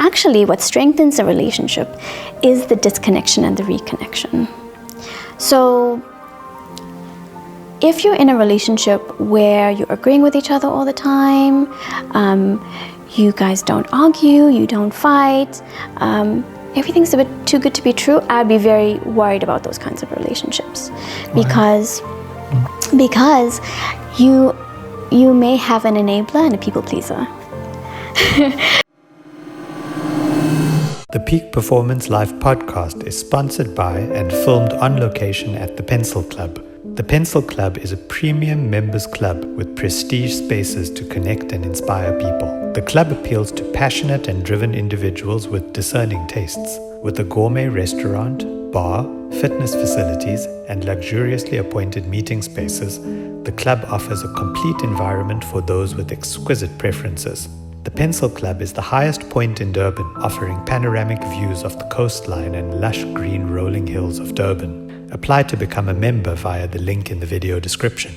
actually, what strengthens a relationship is the disconnection and the reconnection. So if you're in a relationship where you're agreeing with each other all the time, you guys don't argue, you don't fight, everything's a bit too good to be true, I'd be very worried about those kinds of relationships. Because you may have an enabler and a people pleaser. The Peak Performance Live podcast is sponsored by and filmed on location at the Pencil Club. The Pencil Club is a premium members club with prestige spaces to connect and inspire people. The club appeals to passionate and driven individuals with discerning tastes. With a gourmet restaurant, bar, fitness facilities, and luxuriously appointed meeting spaces, the club offers a complete environment for those with exquisite preferences. The Pencil Club is the highest point in Durban, offering panoramic views of the coastline and lush green rolling hills of Durban. Apply to become a member via the link in the video description.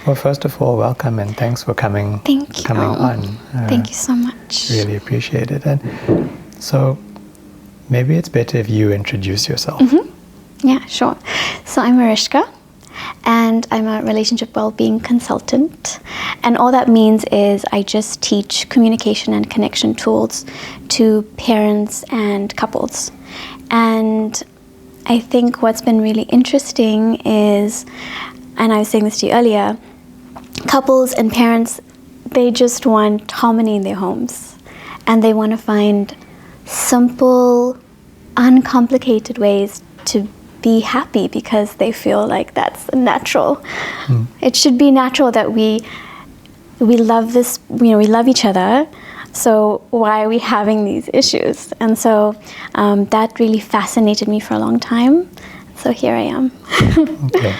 Well, first of all, welcome and thanks for coming on. Thank you so much. Really appreciate it. And so maybe it's better if you introduce yourself. Mm-hmm. Yeah, sure. So I'm Merishka, and I'm a relationship wellbeing consultant. And all that means is I just teach communication and connection tools to parents and couples. And I think what's been really interesting is, and I was saying this to you earlier, couples and parents, they just want harmony in their homes. And they want to find simple, uncomplicated ways to be happy because they feel like that's natural. It should be natural that we love this, we love each other. So why are we having these issues? And so that really fascinated me for a long time. So here I am. Okay.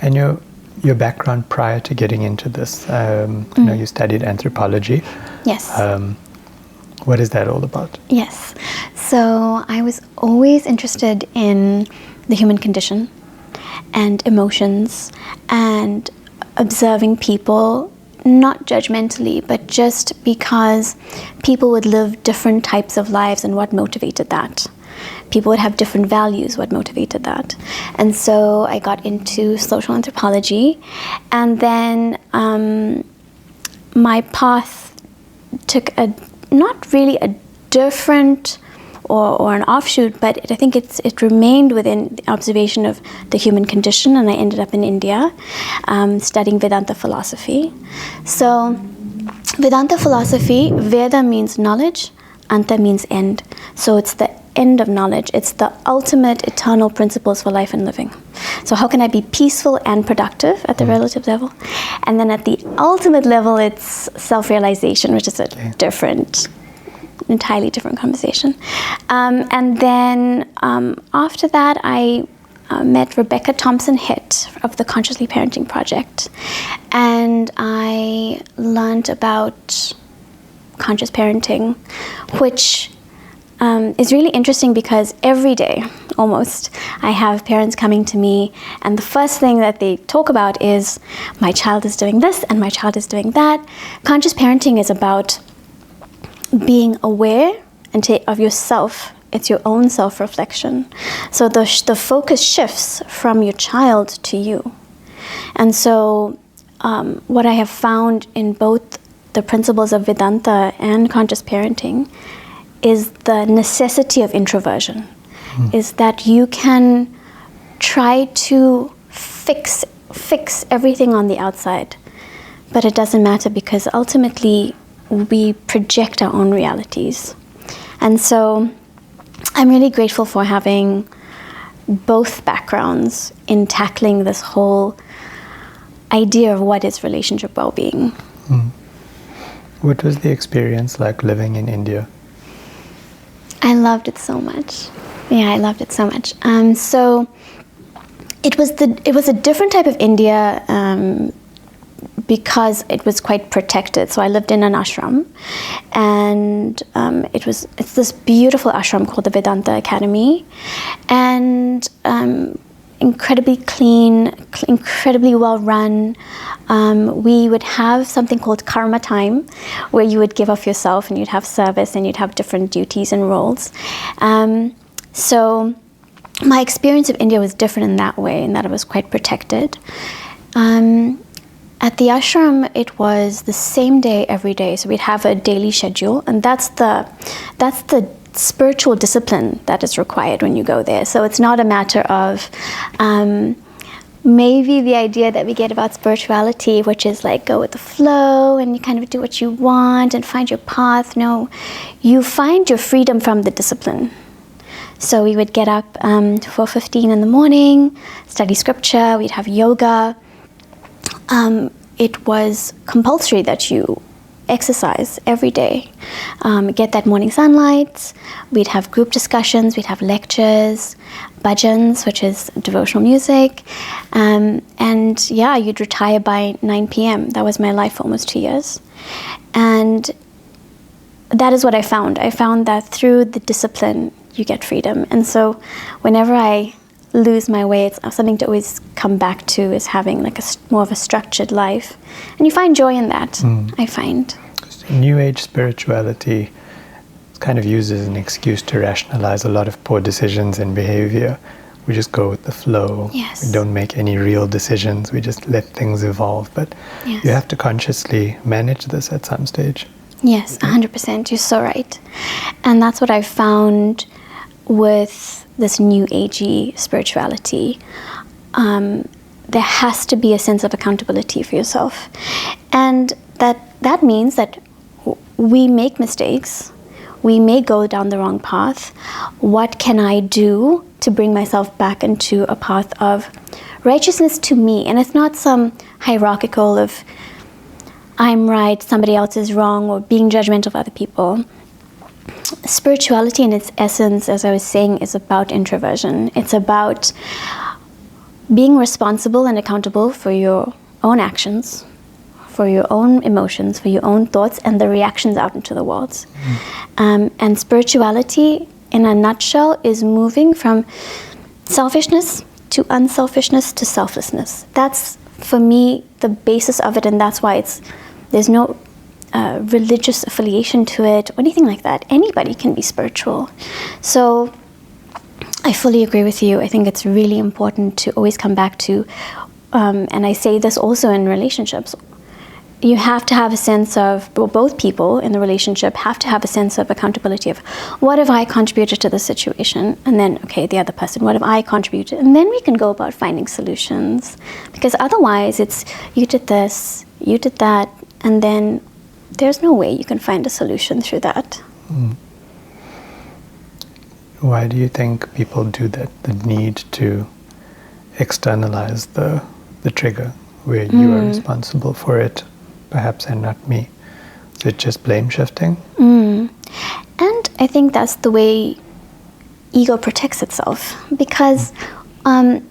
And your background prior to getting into this, you studied anthropology. Yes. What is that all about? Yes. So I was always interested in the human condition and emotions and observing people, not judgmentally, but just because people would live different types of lives and what motivated that. People would have different values, what motivated that. And so I got into social anthropology, and then my path took not really a different or an offshoot, but I think it remained within the observation of the human condition, and I ended up in India studying Vedanta philosophy. So Vedanta philosophy, Veda means knowledge, Anta means end. So it's the end of knowledge. It's the ultimate eternal principles for life and living. So how can I be peaceful and productive at the relative level? And then at the ultimate level, it's self-realization, which is a entirely different conversation. And then after that, I met Rebecca Thompson-Hitt of the Consciously Parenting Project. And I learned about conscious parenting, which is really interesting because every day, almost, I have parents coming to me, and the first thing that they talk about is, my child is doing this and my child is doing that. Conscious parenting is about being aware of yourself. It's your own self-reflection. So the focus shifts from your child to you. And so what I have found in both the principles of Vedanta and conscious parenting is the necessity of introversion, is that you can try to fix everything on the outside, but it doesn't matter because ultimately we project our own realities. And so I'm really grateful for having both backgrounds in tackling this whole idea of what is relationship well-being. What was the experience like living in India? I loved it so much. Yeah, I loved it so much. So it was a different type of India because it was quite protected. So I lived in an ashram, and it's this beautiful ashram called the Vedanta Academy, and incredibly clean, incredibly well run. We would have something called karma time, where you would give of yourself and you'd have service and you'd have different duties and roles. So my experience of India was different in that way, in that it was quite protected. At the ashram, it was the same day every day. So we'd have a daily schedule, and that's the spiritual discipline that is required when you go there. So it's not a matter of maybe the idea that we get about spirituality, which is like go with the flow and you kind of do what you want and find your path. No, you find your freedom from the discipline. So we would get up 4:15 in the morning, study scripture, we'd have yoga. It was compulsory that you exercise every day, get that morning sunlight. We'd have group discussions, we'd have lectures, bhajans, which is devotional music, and yeah, you'd retire by 9 p.m. That was my life for almost 2 years. And that is what I found. I found that through the discipline, you get freedom. And so whenever I lose my way, it's something to always come back to, is having like more of a structured life, and you find joy in that. I find New Age spirituality kind of uses an excuse to rationalize a lot of poor decisions and behavior. We just go with the flow. Yes. We don't make any real decisions. We just let things evolve. But yes, you have to consciously manage this at some stage. Yes, 100%. You're so right. And that's what I found with this new agey spirituality. There has to be a sense of accountability for yourself. And that means that we make mistakes. We may go down the wrong path. What can I do to bring myself back into a path of righteousness to me? And it's not some hierarchical of I'm right, somebody else is wrong, or being judgmental of other people. Spirituality in its essence, as I was saying, is about introversion. It's about being responsible and accountable for your own actions, for your own emotions, for your own thoughts, and the reactions out into the world. And spirituality, in a nutshell, is moving from selfishness to unselfishness to selflessness. That's, for me, the basis of it, and that's why there's no religious affiliation to it or anything like that. Anybody can be spiritual. So I fully agree with you. I think it's really important to always come back to, and I say this also in relationships, you have to have a sense of, well, both people in the relationship have to have a sense of accountability of what have I contributed to the situation, and then, okay, the other person, what have I contributed? And then we can go about finding solutions, because otherwise it's you did this, you did that, and then there's no way you can find a solution through that. Why do you think people do that? The need to externalize the trigger, where you are responsible for it, perhaps, and not me. Is it just blame shifting? And I think that's the way ego protects itself, because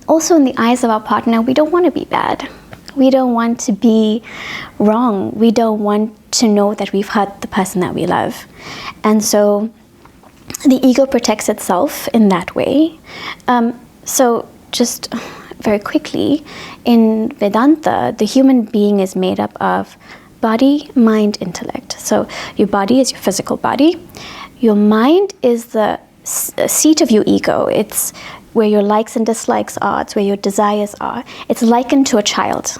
also in the eyes of our partner, we don't want to be bad. We don't want to be wrong. We don't want to know that we've hurt the person that we love. And so the ego protects itself in that way. So just very quickly, in Vedanta, the human being is made up of body, mind, intellect. So your body is your physical body. Your mind is the seat of your ego. It's where your likes and dislikes are. It's where your desires are. It's likened to a child.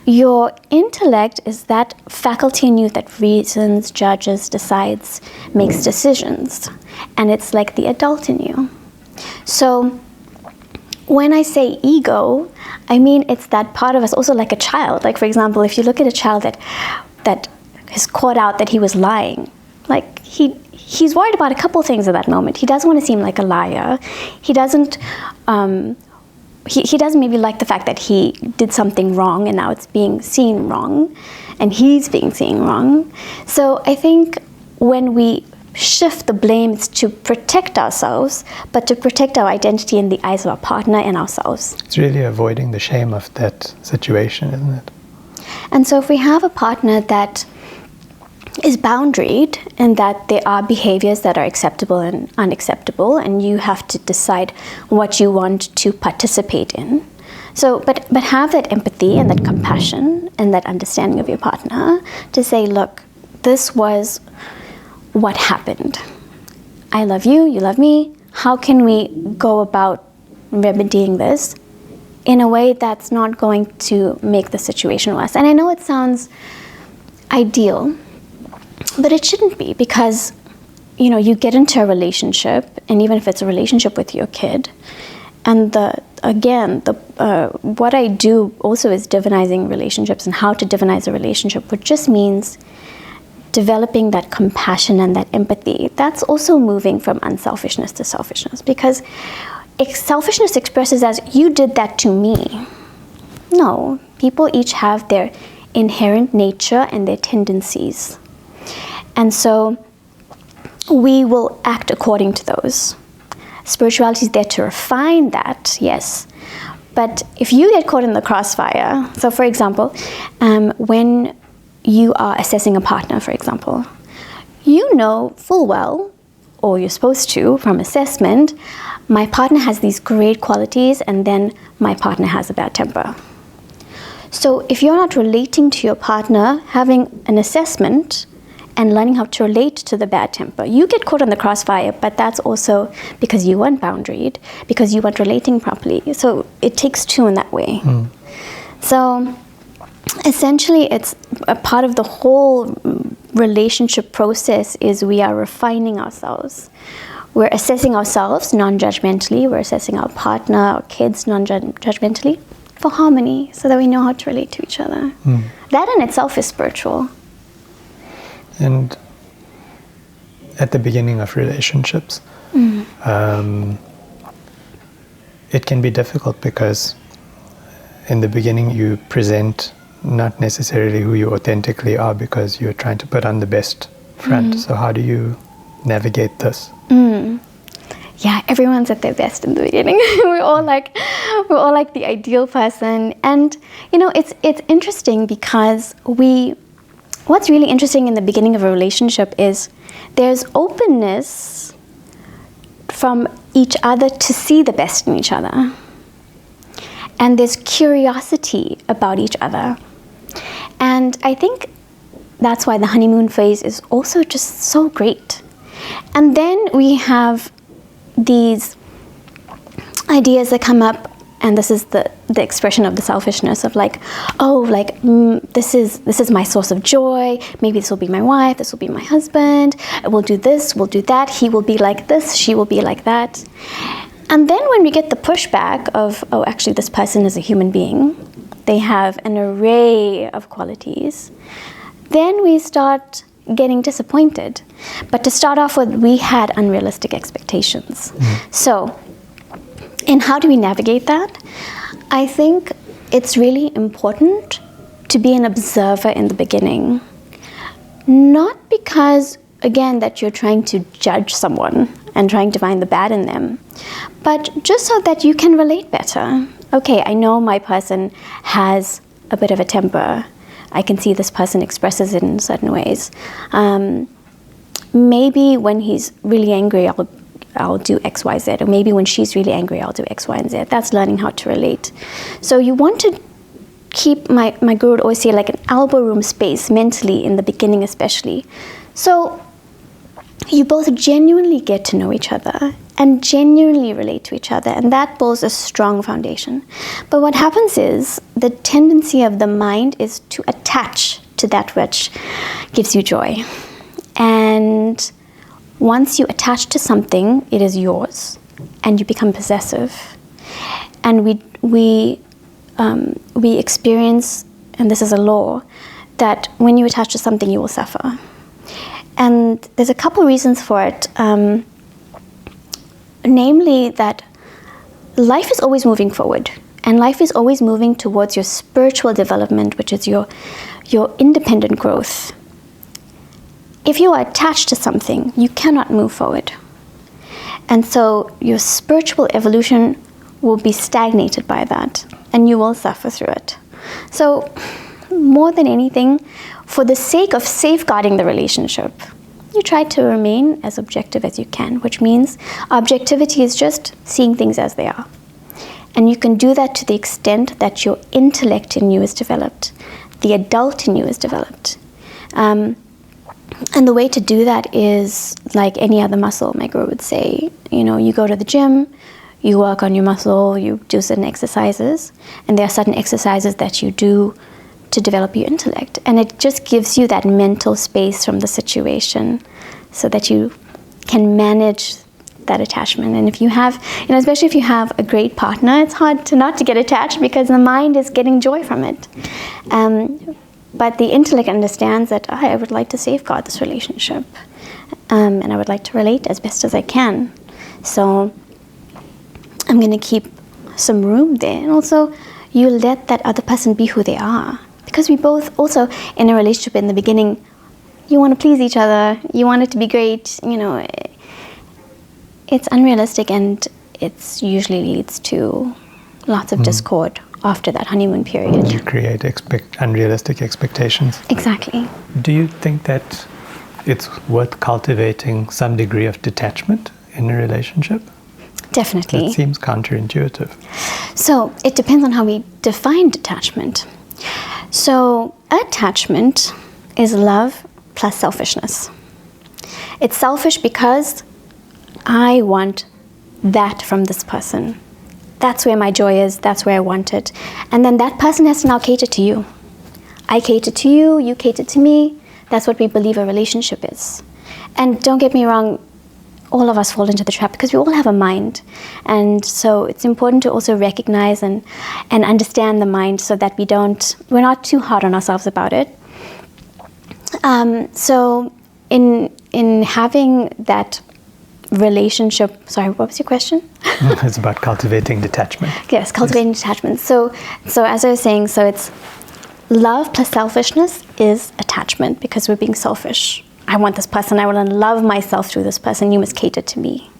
Your intellect is that faculty in you that reasons, judges, decides, makes decisions. And it's like the adult in you. So when I say ego, I mean it's that part of us, also like a child. Like, for example, if you look at a child that is caught out that he was lying, like he's worried about a couple things at that moment. He doesn't want to seem like a liar. He doesn't he doesn't maybe like the fact that he did something wrong and now it's being seen wrong and he's being seen wrong. So I think when we shift the blame, it's to protect ourselves, but to protect our identity in the eyes of our partner and ourselves. It's really avoiding the shame of that situation, isn't it? And so if we have a partner that is boundaried in that there are behaviors that are acceptable and unacceptable, and you have to decide what you want to participate in. So, but have that empathy and that compassion and that understanding of your partner to say, look, this was what happened. I love you, you love me. How can we go about remedying this in a way that's not going to make the situation worse? And I know it sounds ideal, but it shouldn't be, because, you know, you get into a relationship, and even if it's a relationship with your kid, and what I do also is divinizing relationships and how to divinize a relationship, which just means developing that compassion and that empathy. That's also moving from unselfishness to selfishness, because selfishness expresses as, you did that to me. No, people each have their inherent nature and their tendencies. And so we will act according to those. Spirituality is there to refine that, yes. But if you get caught in the crossfire, so for example, when you are assessing a partner, for example, you know full well, or you're supposed to from assessment, my partner has these great qualities, and then my partner has a bad temper. So if you're not relating to your partner, having an assessment and learning how to relate to the bad temper, you get caught in the crossfire, but that's also because you weren't boundaried, because you weren't relating properly. So it takes two in that way. So essentially, it's a part of the whole relationship process is we are refining ourselves. We're assessing ourselves non-judgmentally. We're assessing our partner, our kids non-judgmentally for harmony, so that we know how to relate to each other. That in itself is spiritual. And at the beginning of relationships, it can be difficult, because in the beginning you present not necessarily who you authentically are, because you're trying to put on the best front. So how do you navigate this? Yeah, everyone's at their best in the beginning. we're all like the ideal person, and you know, it's interesting, because what's really interesting in the beginning of a relationship is there's openness from each other to see the best in each other, and there's curiosity about each other. And I think that's why the honeymoon phase is also just so great. And then we have these ideas that come up, and this is the expression of the selfishness of like, this is my source of joy. Maybe this will be my wife, this will be my husband. We'll do this, we'll do that. He will be like this, she will be like that. And then when we get the pushback of, oh, actually this person is a human being, they have an array of qualities, then we start getting disappointed. But to start off with, we had unrealistic expectations. So, and how do we navigate that? I think it's really important to be an observer in the beginning. Not because, again, that you're trying to judge someone and trying to find the bad in them, but just so that you can relate better. Okay, I know my person has a bit of a temper. I can see this person expresses it in certain ways. Maybe when he's really angry, I'll do X, Y, Z. Or maybe when she's really angry, I'll do X, Y, and Z. That's learning how to relate. So you want to keep, my guru would always say, like an elbow room space mentally in the beginning especially. So you both genuinely get to know each other and genuinely relate to each other, and that builds a strong foundation. But what happens is the tendency of the mind is to attach to that which gives you joy. And once you attach to something, it is yours, and you become possessive. And we experience, and this is a law, that when you attach to something, you will suffer. And there's a couple reasons for it. Namely that life is always moving forward, and life is always moving towards your spiritual development, which is your independent growth. If you are attached to something, you cannot move forward. And so your spiritual evolution will be stagnated by that, and you will suffer through it. So more than anything, for the sake of safeguarding the relationship, you try to remain as objective as you can, which means objectivity is just seeing things as they are. And you can do that to the extent that your intellect in you is developed, the adult in you is developed. And the way to do that is like any other muscle. My guru would say, you go to the gym, you work on your muscle, you do certain exercises, and there are certain exercises that you do to develop your intellect. And it just gives you that mental space from the situation so that you can manage that attachment. And if you have, especially if you have a great partner, it's hard not to get attached because the mind is getting joy from it. But the intellect understands that I would like to safeguard this relationship, and I would like to relate as best as I can. So I'm going to keep some room there. And also, you let that other person be who they are. Because we both also, in a relationship in the beginning, you want to please each other, you want it to be great, it's unrealistic, and it usually leads to lots of discord after that honeymoon period. You create unrealistic expectations. Exactly. Do you think that it's worth cultivating some degree of detachment in a relationship? Definitely. It seems counterintuitive. So it depends on how we define detachment. So attachment is love plus selfishness. It's selfish because I want that from this person. That's where my joy is, that's where I want it. And then that person has to now cater to you. I cater to you, you cater to me. That's what we believe a relationship is. And don't get me wrong, all of us fall into the trap because we all have a mind. And so it's important to also recognize and understand the mind so that we're not too hard on ourselves about it. So in having that relationship, sorry, what was your question? It's about cultivating detachment. Yes, cultivating detachment. So as I was saying, so it's love plus selfishness is attachment because we're being selfish. I want this person, I want to love myself through this person, you must cater to me.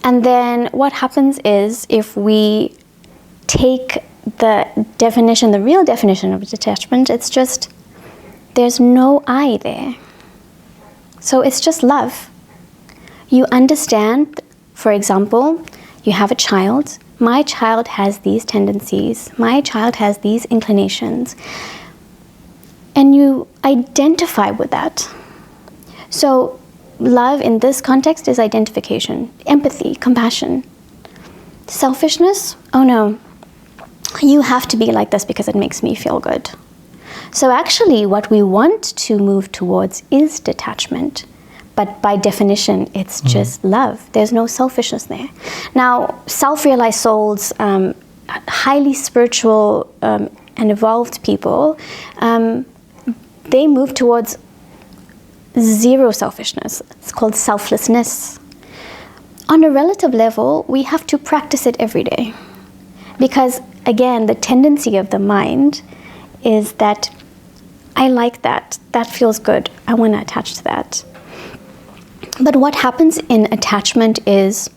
And then what happens is if we take the real definition of detachment, it's just, there's no I there. So it's just love. You understand, for example, you have a child, my child has these tendencies, my child has these inclinations, and you identify with that. So love in this context is identification, empathy, compassion. Selfishness, oh no, you have to be like this because it makes me feel good. So actually what we want to move towards is detachment. But by definition, it's just love. There's no selfishness there. Now, self-realized souls, highly spiritual and evolved people, they move towards zero selfishness. It's called selflessness. On a relative level, we have to practice it every day. Because, again, the tendency of the mind is that I like that. That feels good. I want to attach to that. But what happens in attachment is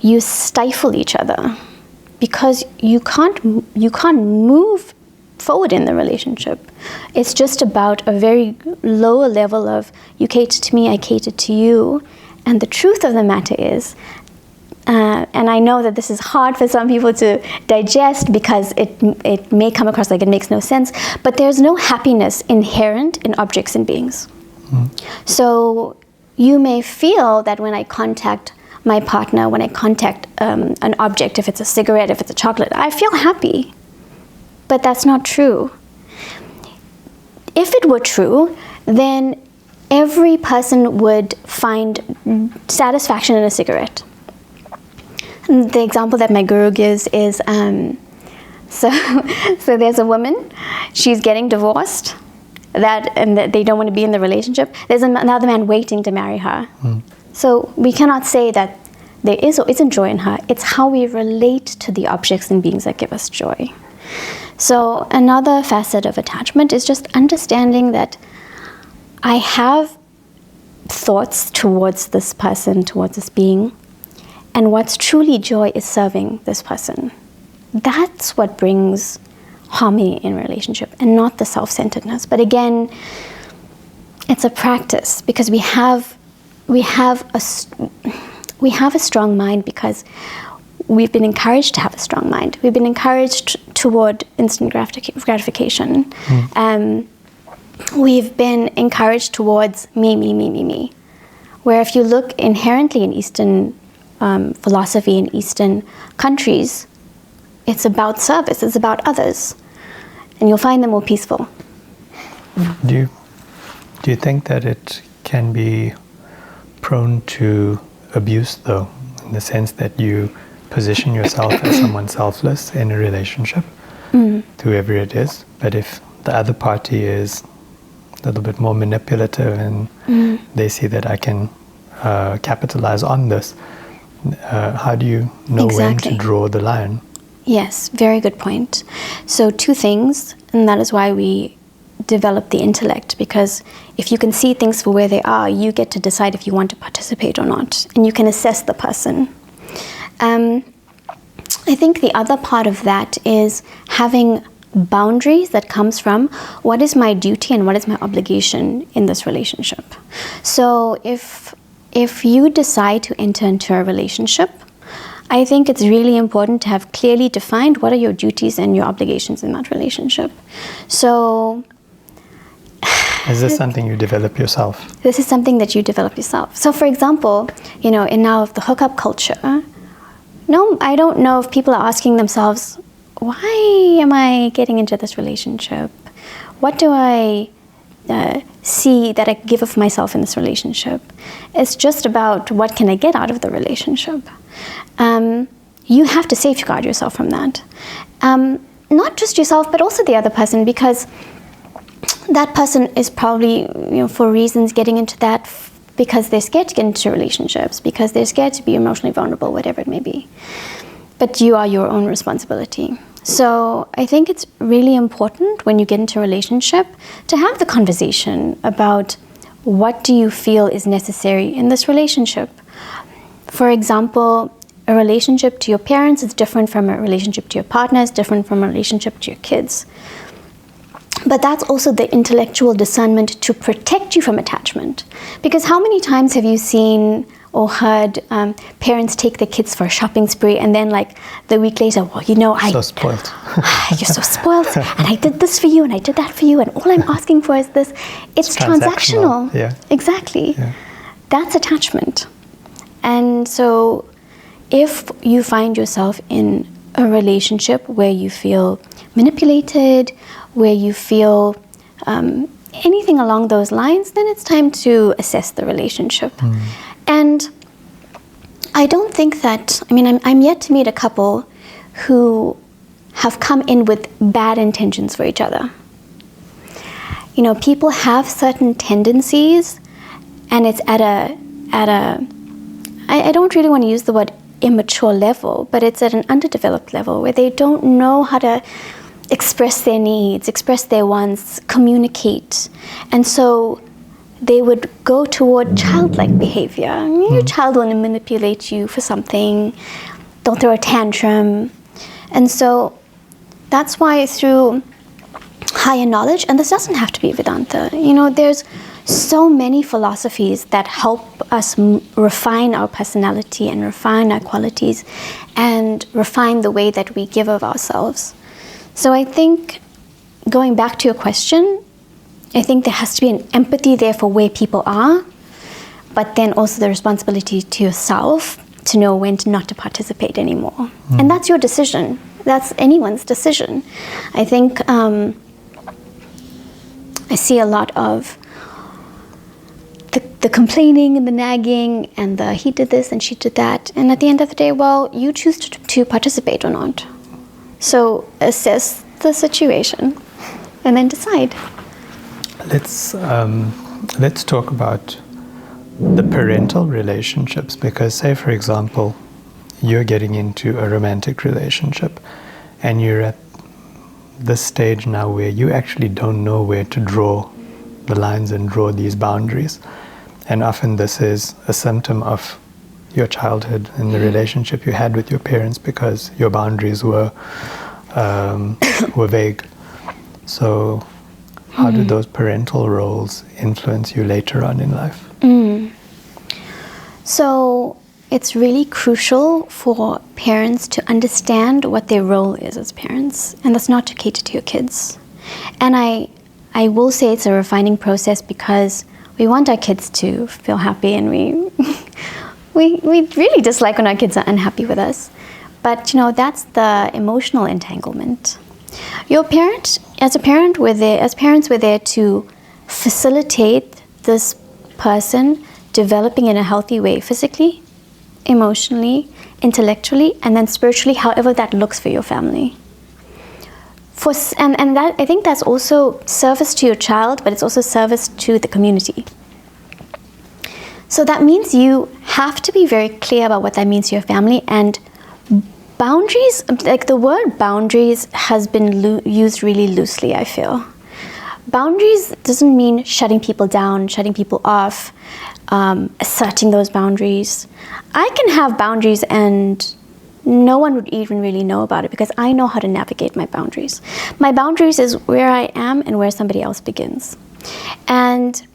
you stifle each other because you can't move forward in the relationship. It's just about a very lower level of you cater to me, I cater to you. And the truth of the matter is, and I know that this is hard for some people to digest because it may come across like it makes no sense, but there's no happiness inherent in objects and beings. So you may feel that when I contact my partner, when I contact an object, if it's a cigarette, if it's a chocolate, I feel happy. But that's not true. If it were true, then every person would find satisfaction in a cigarette. And the example that my guru gives is, so there's a woman, she's getting divorced, and they don't want to be in the relationship. There's another man waiting to marry her. So we cannot say that there is or isn't joy in her. It's how we relate to the objects and beings that give us joy. So another facet of attachment is just understanding that I have thoughts towards this person, towards this being, and what's truly joy is serving this person. That's what brings harmony in relationship and not the self-centeredness. But again, it's a practice, because we have a strong mind because we've been encouraged to have a strong mind. We've been encouraged toward instant gratification. We've been encouraged towards me. Where if you look inherently in Eastern philosophy in Eastern countries, it's about service, it's about others. And you'll find them more peaceful. Do you think that it can be prone to abuse, though, in the sense that you position yourself as someone selfless in a relationship, to whoever it is, but if the other party is a little bit more manipulative and they see that I can capitalize on this, how do you know when to draw the line? Yes, very good point. So 2 things, and that is why we develop the intellect, because if you can see things for where they are, you get to decide if you want to participate or not, and you can assess the person. I think the other part of that is having boundaries that comes from what is my duty and what is my obligation in this relationship. So if you decide to enter into a relationship, I think it's really important to have clearly defined what are your duties and your obligations in that relationship. So is this something you develop yourself? This is something that you develop yourself. So for example, in now of the hookup culture, no, I don't know if people are asking themselves, why am I getting into this relationship? What do I see that I give of myself in this relationship? It's just about what can I get out of the relationship. You have to safeguard yourself from that. Not just yourself, but also the other person, because that person is probably, for reasons getting into that because they're scared to get into relationships, because they're scared to be emotionally vulnerable, whatever it may be. But you are your own responsibility. So I think it's really important when you get into a relationship to have the conversation about what do you feel is necessary in this relationship. For example, a relationship to your parents is different from a relationship to your partner, is different from a relationship to your kids. But that's also the intellectual discernment to protect you from attachment. Because how many times have you seen or heard parents take their kids for a shopping spree and then the week later, so spoiled. You're so spoiled, and I did this for you and I did that for you, and all I'm asking for is this. It's transactional. Yeah. Exactly. Yeah. That's attachment. And so if you find yourself in a relationship where you feel manipulated, where you feel anything along those lines, then it's time to assess the relationship. And I don't think that, I'm yet to meet a couple who have come in with bad intentions for each other. People have certain tendencies, and it's at a I don't really want to use the word immature level, but it's at an underdeveloped level where they don't know how to express their needs, express their wants, communicate. And so they would go toward childlike behavior. Your child will manipulate you for something. They'll throw a tantrum. And so that's why through higher knowledge, and this doesn't have to be Vedanta, there's so many philosophies that help us refine our personality and refine our qualities and refine the way that we give of ourselves. So I think, going back to your question, I think there has to be an empathy there for where people are, but then also the responsibility to yourself to know when not to participate anymore. And that's your decision. That's anyone's decision. I think I see a lot of the complaining and the nagging and the he did this and she did that. And at the end of the day, well, you choose to participate or not. So assess the situation and then decide. Let's talk about the parental relationships, because say, for example, you're getting into a romantic relationship and you're at this stage now where you actually don't know where to draw the lines and draw these boundaries. And often this is a symptom of your childhood and the relationship you had with your parents, because your boundaries were were vague. So how do those parental roles influence you later on in life? So it's really crucial for parents to understand what their role is as parents, and that's not to cater to your kids. And I will say it's a refining process because we want our kids to feel happy, and we really dislike when our kids are unhappy with us. But that's the emotional entanglement. As parents, we're there to facilitate this person developing in a healthy way, physically, emotionally, intellectually, and then spiritually, however that looks for your family. And that, I think that's also service to your child, but it's also service to the community. So that means you have to be very clear about what that means to your family, and boundaries, like the word boundaries has been used really loosely, I feel. Boundaries doesn't mean shutting people down, shutting people off, asserting those boundaries. I can have boundaries and no one would even really know about it because I know how to navigate my boundaries. My boundaries is where I am and where somebody else begins. And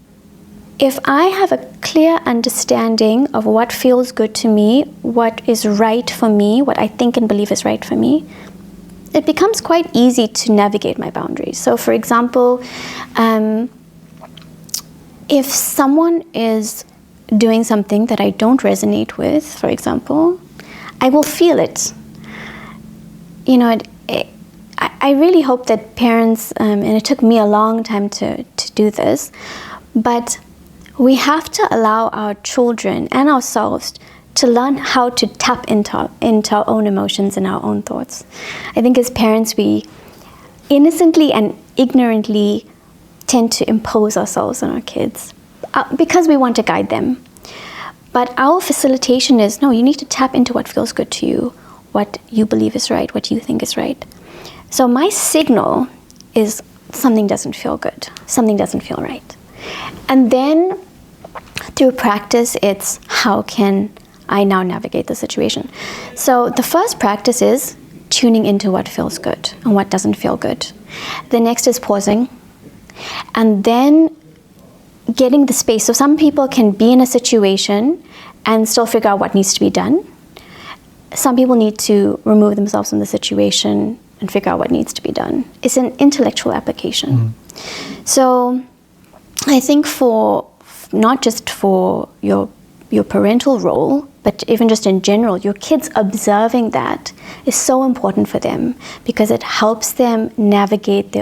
if I have a clear understanding of what feels good to me, what is right for me, what I think and believe is right for me, it becomes quite easy to navigate my boundaries. So for example, if someone is doing something that I don't resonate with, for example, I will feel it. I really hope that parents, and it took me a long time to do this, but we have to allow our children and ourselves to learn how to tap into our own emotions and our own thoughts. I think as parents, we innocently and ignorantly tend to impose ourselves on our kids because we want to guide them. But our facilitation is, no, you need to tap into what feels good to you, what you believe is right, what you think is right. So my signal is something doesn't feel good, something doesn't feel right. And then through practice, it's how can I now navigate the situation. So the first practice is tuning into what feels good and what doesn't feel good. The next is pausing, and then getting the space. So some people can be in a situation and still figure out what needs to be done. Some people need to remove themselves from the situation and figure out what needs to be done. It's an intellectual application. So I think for not just for your parental role, but even just in general, your kids observing that is so important for them because it helps them navigate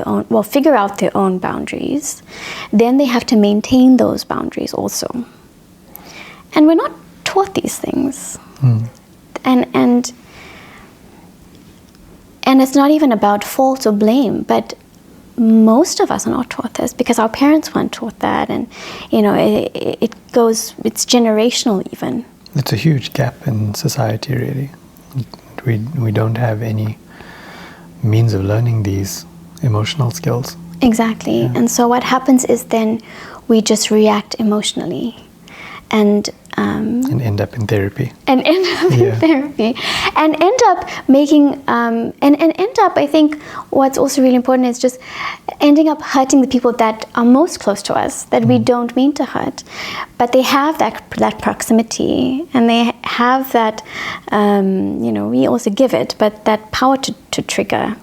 figure out their own boundaries. Then they have to maintain those boundaries also. And we're not taught these things. And it's not even about fault or blame, but most of us are not taught this because our parents weren't taught that, and it's generational even. It's a huge gap in society, really. We don't have any means of learning these emotional skills. Exactly. Yeah. And so what happens is then we just react emotionally and end up in therapy. And end up making I think what's also really important is just ending up hurting the people that are most close to us, that we don't mean to hurt, but they have that proximity, and they have that we also give it, but that power to trigger.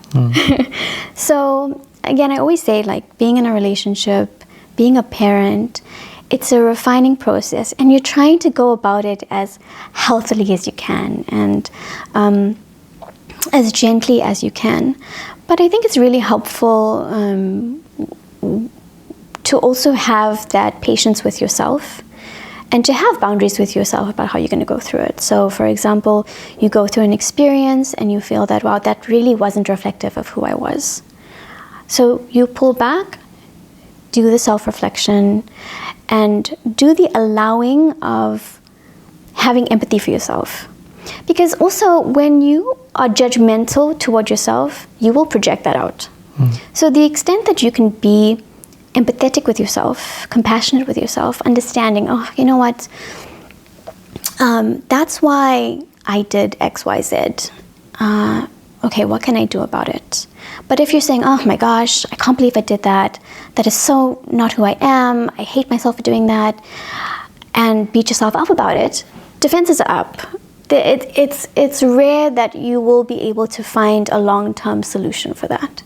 So again, I always say, like, being in a relationship, being a parent, it's a refining process, and you're trying to go about it as healthily as you can and as gently as you can. But I think it's really helpful to also have that patience with yourself and to have boundaries with yourself about how you're going to go through it. So, for example, you go through an experience and you feel that, wow, that really wasn't reflective of who I was. So you pull back, do the self-reflection, and do the allowing of having empathy for yourself. Because also, when you are judgmental toward yourself, you will project that out. So the extent that you can be empathetic with yourself, compassionate with yourself, understanding, oh, you know what, that's why I did X, Y, Z. okay, what can I do about it? But if you're saying, oh my gosh, I can't believe I did that. That is so not who I am. I hate myself for doing that. And beat yourself up about it. Defenses are up. It's rare that you will be able to find a long-term solution for that.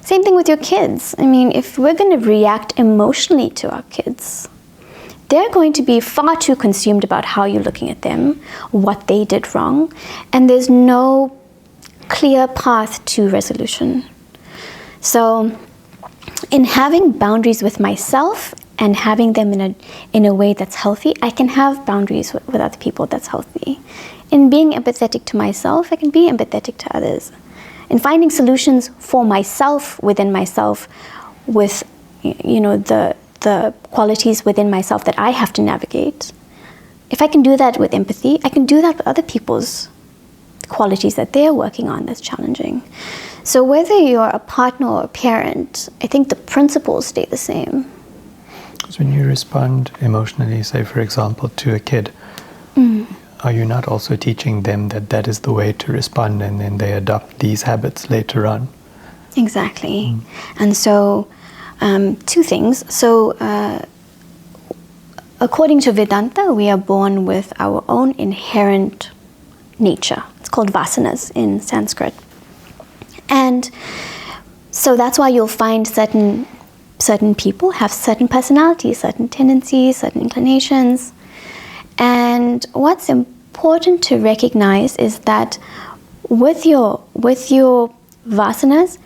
Same thing with your kids. I mean, if we're going to react emotionally to our kids, they're going to be far too consumed about how you're looking at them, what they did wrong, and there's no clear path to resolution. So in having boundaries with myself and having them in a way that's healthy, I can have boundaries with other people that's healthy. In being empathetic to myself, I can be empathetic to others. In finding solutions for myself, within myself, with the qualities within myself that I have to navigate. If I can do that with empathy, I can do that with other people's qualities that they're working on that's challenging. So whether you're a partner or a parent, I think the principles stay the same. Because when you respond emotionally, say for example, to a kid, are you not also teaching them that that is the way to respond, and then they adopt these habits later on? Exactly. And so, two things. So, according to Vedanta, we are born with our own inherent nature. It's called vasanas in Sanskrit. And so that's why you'll find certain people have certain personalities, certain tendencies, certain inclinations. And what's important to recognize is that with your vasanas,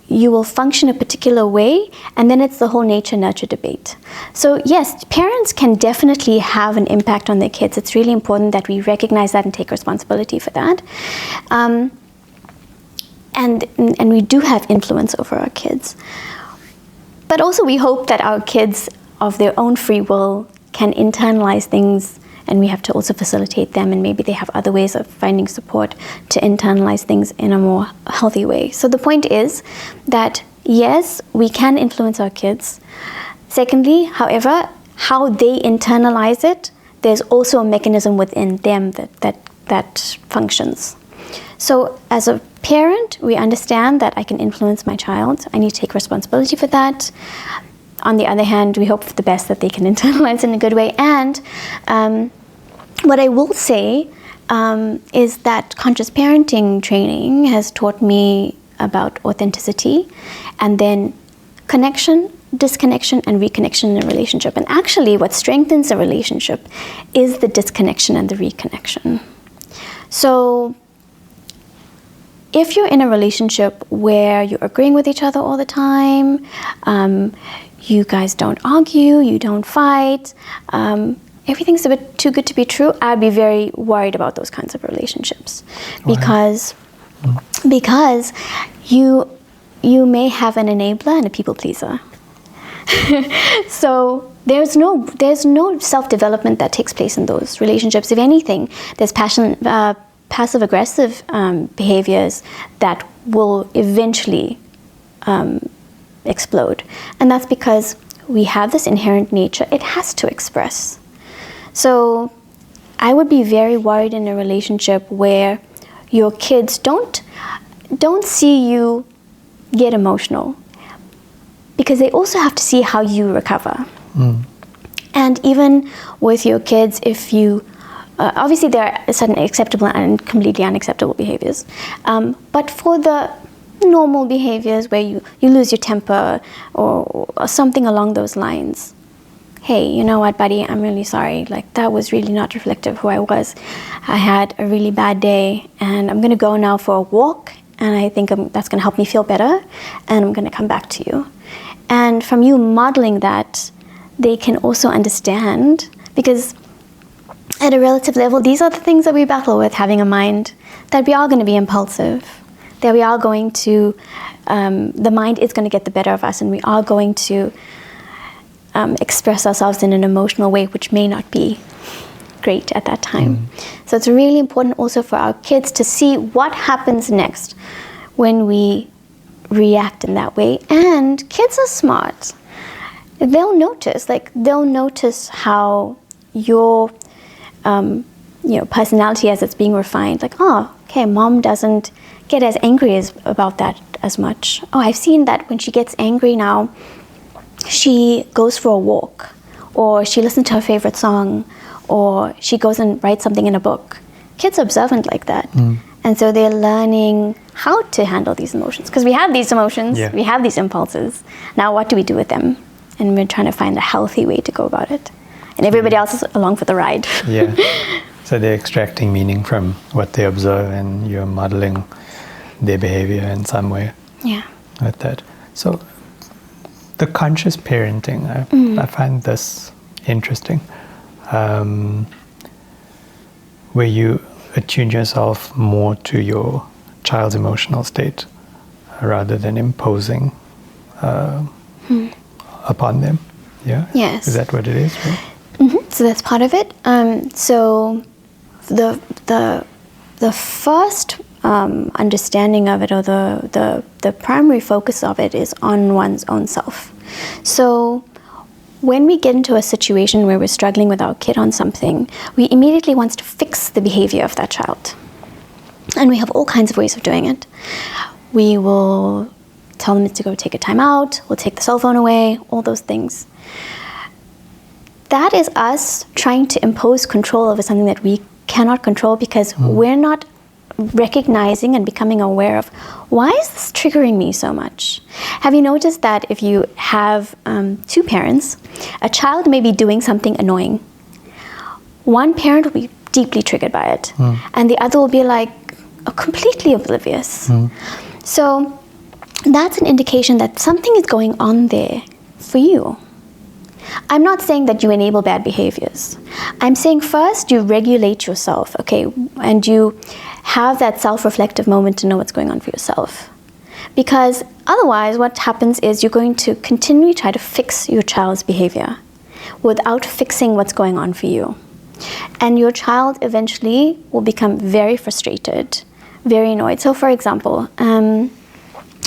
you will function a particular way, and then it's the whole nature-nurture debate. So yes, parents can definitely have an impact on their kids. It's really important that we recognize that and take responsibility for that. And we do have influence over our kids. But also we hope that our kids, of their own free will, can internalize things, and we have to also facilitate them, and maybe they have other ways of finding support to internalize things in a more healthy way. So the point is that yes, we can influence our kids. Secondly, however, how they internalize it, there's also a mechanism within them that functions. So as a parent, we understand that I can influence my child. I need to take responsibility for that. On the other hand, we hope for the best that they can internalize in a good way. And what I will say is that conscious parenting training has taught me about authenticity, and then connection, disconnection, and reconnection in a relationship. And actually, what strengthens a relationship is the disconnection and the reconnection. So if you're in a relationship where you're agreeing with each other all the time, you guys don't argue, you don't fight, everything's a bit too good to be true, I'd be very worried about those kinds of relationships. Because you may have an enabler and a people pleaser. So there's no self-development that takes place in those relationships. If anything, there's passive-aggressive behaviors that will eventually explode. And that's because we have this inherent nature. It has to express. So I would be very worried in a relationship where your kids don't see you get emotional, because they also have to see how you recover. And even with your kids, if you obviously there are certain acceptable and completely unacceptable behaviors, but for the normal behaviors where you lose your temper or something along those lines, hey, you know what, buddy, I'm really sorry. Like, that was really not reflective of who I was. I had a really bad day, and I'm going to go now for a walk, and I think that's going to help me feel better, and I'm going to come back to you. And from you modeling that, they can also understand, because at a relative level, these are the things that we battle with, having a mind, that we are going to be impulsive, that we are going to, the mind is going to get the better of us, and we are going to express ourselves in an emotional way, which may not be great at that time. So it's really important also for our kids to see what happens next when we react in that way. And kids are smart. They'll notice how your personality, as it's being refined, like, oh, okay, okay, mom doesn't get as angry about that as much. Oh, I've seen that when she gets angry now, she goes for a walk, or she listens to her favorite song, or she goes and writes something in a book. Kids are observant like that. And so they're learning how to handle these emotions. Because we have these emotions, we have these impulses. Now what do we do with them? And we're trying to find a healthy way to go about it. And everybody else is along for the ride. So they're extracting meaning from what they observe, and you're modeling their behavior in some way with that. So the conscious parenting, I find this interesting, where you attune yourself more to your child's emotional state rather than imposing upon them. Yes. Is that what it is? Right? So that's part of it. So the first understanding of it, or the primary focus of it, is on one's own self. So when we get into a situation where we're struggling with our kid on something, we immediately want to fix the behavior of that child. And we have all kinds of ways of doing it. We will tell them to go take a time out, we'll take the cell phone away, all those things. That is us trying to impose control over something that we cannot control, because we're not recognizing and becoming aware of, why is this triggering me so much? Have you noticed that if you have two parents, a child may be doing something annoying. One parent will be deeply triggered by it, and the other will be like completely oblivious. So that's an indication that something is going on there for you. I'm not saying that you enable bad behaviors. I'm saying first you regulate yourself, okay, and you have that self-reflective moment to know what's going on for yourself. Because otherwise what happens is you're going to continually try to fix your child's behavior without fixing what's going on for you. And your child eventually will become very frustrated, very annoyed. So for example, I'm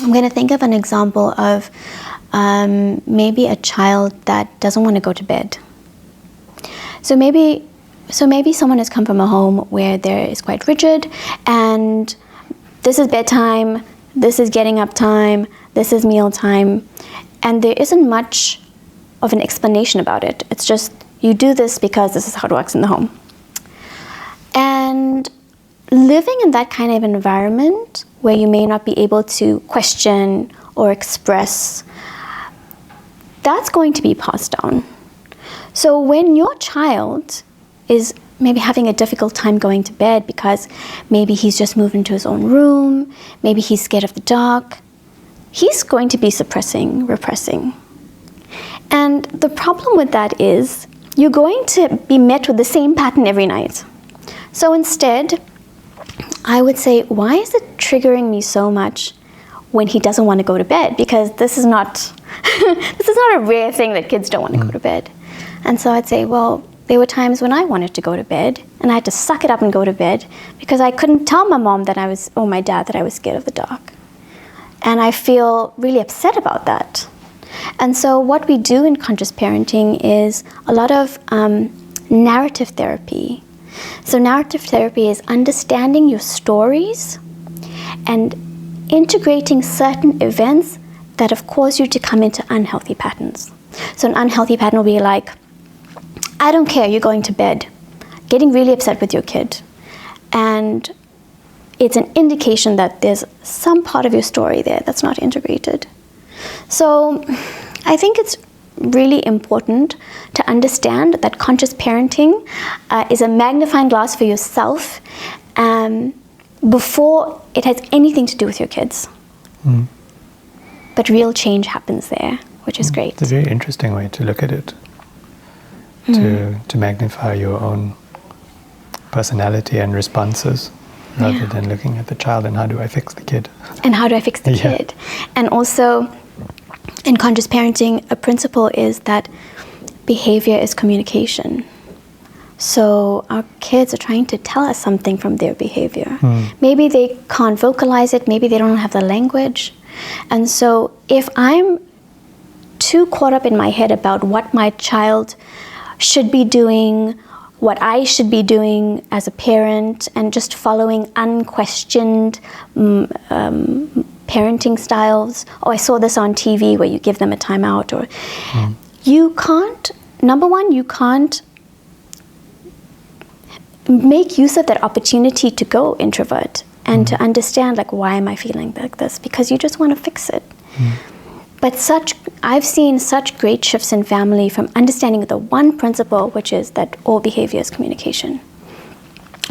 going to think of an example of maybe a child that doesn't want to go to bed. So maybe someone has come from a home where there is quite rigid, and this is bedtime, this is getting up time, this is meal time, and there isn't much of an explanation about it. It's just, you do this because this is how it works in the home. And living in that kind of environment where you may not be able to question or express, that's going to be passed down. So when your child is maybe having a difficult time going to bed because maybe he's just moved into his own room, maybe he's scared of the dark, he's going to be suppressing, repressing. And the problem with that is you're going to be met with the same pattern every night. So instead, I would say, why is it triggering me so much when he doesn't want to go to bed? Because this is not a rare thing that kids don't want to go to bed. And so I'd say, well, there were times when I wanted to go to bed and I had to suck it up and go to bed because I couldn't tell my mom or my dad that I was scared of the dark. And I feel really upset about that. And so what we do in conscious parenting is a lot of narrative therapy. So narrative therapy is understanding your stories and integrating certain events that have caused you to come into unhealthy patterns. So an unhealthy pattern will be like, I don't care, you're going to bed, getting really upset with your kid. And it's an indication that there's some part of your story there that's not integrated. So I think it's really important to understand that conscious parenting is a magnifying glass for yourself before it has anything to do with your kids. But real change happens there, which is great. It's a very interesting way to look at it, to magnify your own personality and responses rather than looking at the child and how do I fix the kid. And how do I fix the kid? And also, in conscious parenting, a principle is that behavior is communication. So our kids are trying to tell us something from their behavior. Maybe they can't vocalize it, maybe they don't have the language. And so if I'm too caught up in my head about what my child should be doing, what I should be doing as a parent and just following unquestioned parenting styles. Oh, I saw this on TV where you give them a timeout, or you can't, number one, you can't make use of that opportunity to go introvert and to understand, like, why am I feeling like this? Because you just want to fix it. But I've seen such great shifts in family from understanding the one principle, which is that all behavior is communication.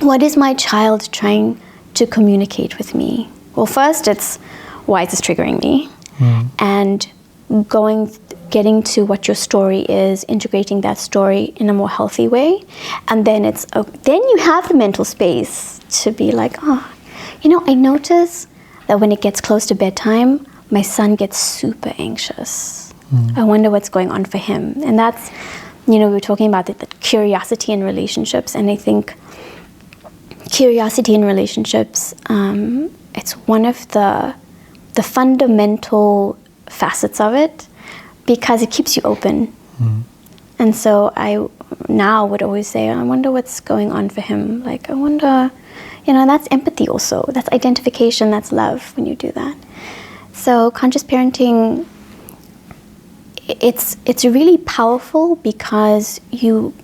What is my child trying to communicate with me? Well, first it's, why is this triggering me? And getting to what your story is, integrating that story in a more healthy way. And then then you have the mental space to be like, oh, I notice that when it gets close to bedtime, my son gets super anxious. I wonder what's going on for him. And that's, we were talking about the curiosity in relationships. And I think curiosity in relationships, it's one of the fundamental facets of it, because it keeps you open. And so I now would always say, I wonder what's going on for him. Like, I wonder, that's empathy also. That's identification, that's love when you do that. So conscious parenting, it's really powerful because you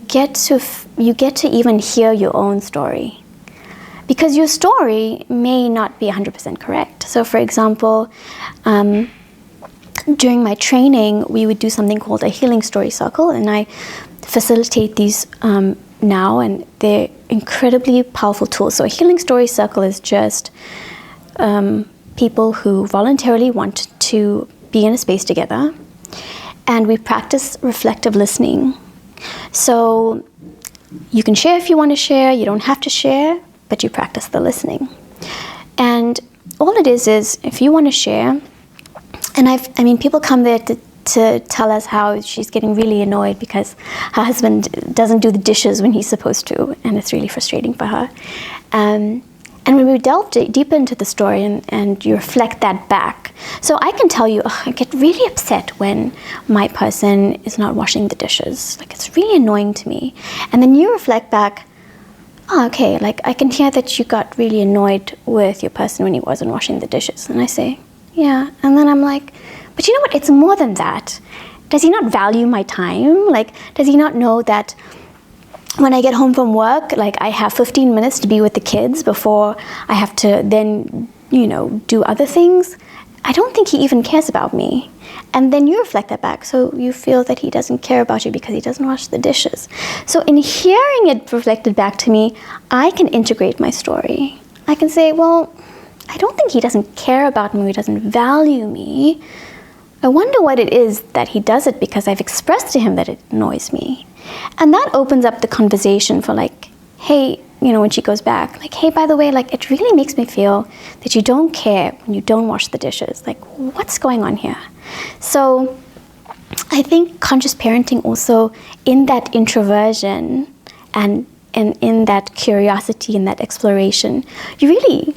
get to even hear your own story. Because your story may not be 100% correct. So for example, during my training, we would do something called a healing story circle, and I facilitate these now, and they're incredibly powerful tools. So a healing story circle is just people who voluntarily want to be in a space together, and we practice reflective listening. So you can share if you want to share, you don't have to share, but you practice the listening. And all it is if you want to share, and people come there to tell us how she's getting really annoyed because her husband doesn't do the dishes when he's supposed to, and it's really frustrating for her. And when we delve deeper into the story and you reflect that back, so I can tell you, I get really upset when my person is not washing the dishes. Like, it's really annoying to me. And then you reflect back, okay, like, I can hear that you got really annoyed with your person when he wasn't washing the dishes. And I say, yeah. And then I'm like, but you know what? It's more than that. Does he not value my time? Like, does he not know that when I get home from work, like, I have 15 minutes to be with the kids before I have to then, do other things? I don't think he even cares about me. And then you reflect that back. So you feel that he doesn't care about you because he doesn't wash the dishes. So in hearing it reflected back to me, I can integrate my story. I can say, well, I don't think he doesn't care about me, he doesn't value me. I wonder what it is that he does it because I've expressed to him that it annoys me. And that opens up the conversation for, like, hey, when she goes back, like, hey, by the way, like, it really makes me feel that you don't care when you don't wash the dishes. Like, what's going on here? So I think conscious parenting also, in that introversion and in that curiosity and that exploration, you really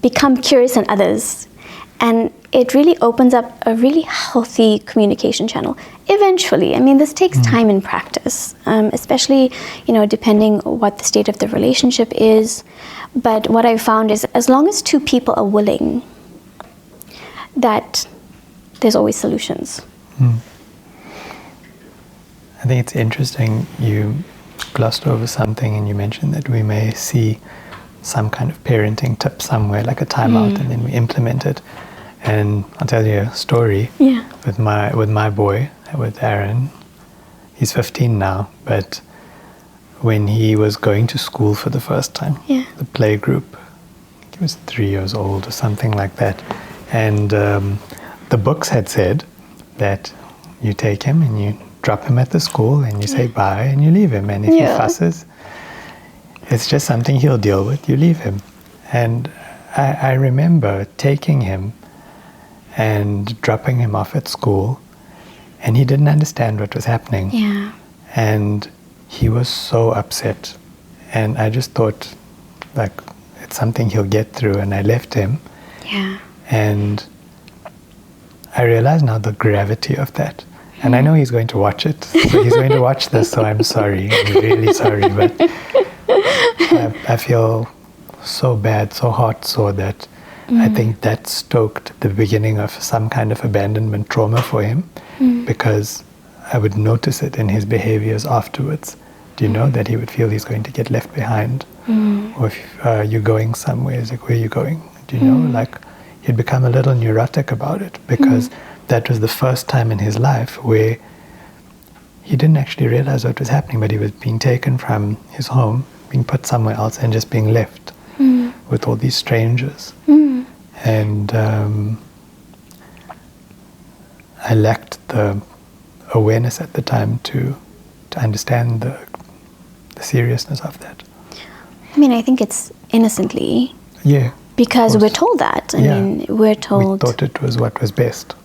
become curious in others. And it really opens up a really healthy communication channel. Eventually, this takes time and practice, especially, depending what the state of the relationship is. But what I've found is, as long as two people are willing, that there's always solutions. I think it's interesting, you glossed over something and you mentioned that we may see some kind of parenting tip somewhere, like a timeout, and then we implement it. And I'll tell you a story with my boy, with Aaron. He's 15 now, but when he was going to school for the first time, the play group, he was 3 years old or something like that. And the books had said that you take him and you drop him at the school and you say bye and you leave him. And if he fusses, it's just something he'll deal with, you leave him. And I remember taking him and dropping him off at school, and he didn't understand what was happening. And he was so upset. And I just thought, like, it's something he'll get through, and I left him. And I realize now the gravity of that. And I know he's going to watch it. So he's going to watch this, so I'm sorry. I'm really sorry. But I feel so bad, so heart-sore that I think that stoked the beginning of some kind of abandonment trauma for him, because I would notice it in his behaviors afterwards. Do you know that he would feel he's going to get left behind? Or if you're going somewhere, he's like, where are you going? Do you know? Like, he'd become a little neurotic about it, because that was the first time in his life where he didn't actually realize what was happening, but he was being taken from his home, being put somewhere else, and just being left with all these strangers. And I lacked the awareness at the time to understand the seriousness of that. I mean, I think it's innocently. Yeah. Because we're told that. I mean, we're told. We thought it was what was best.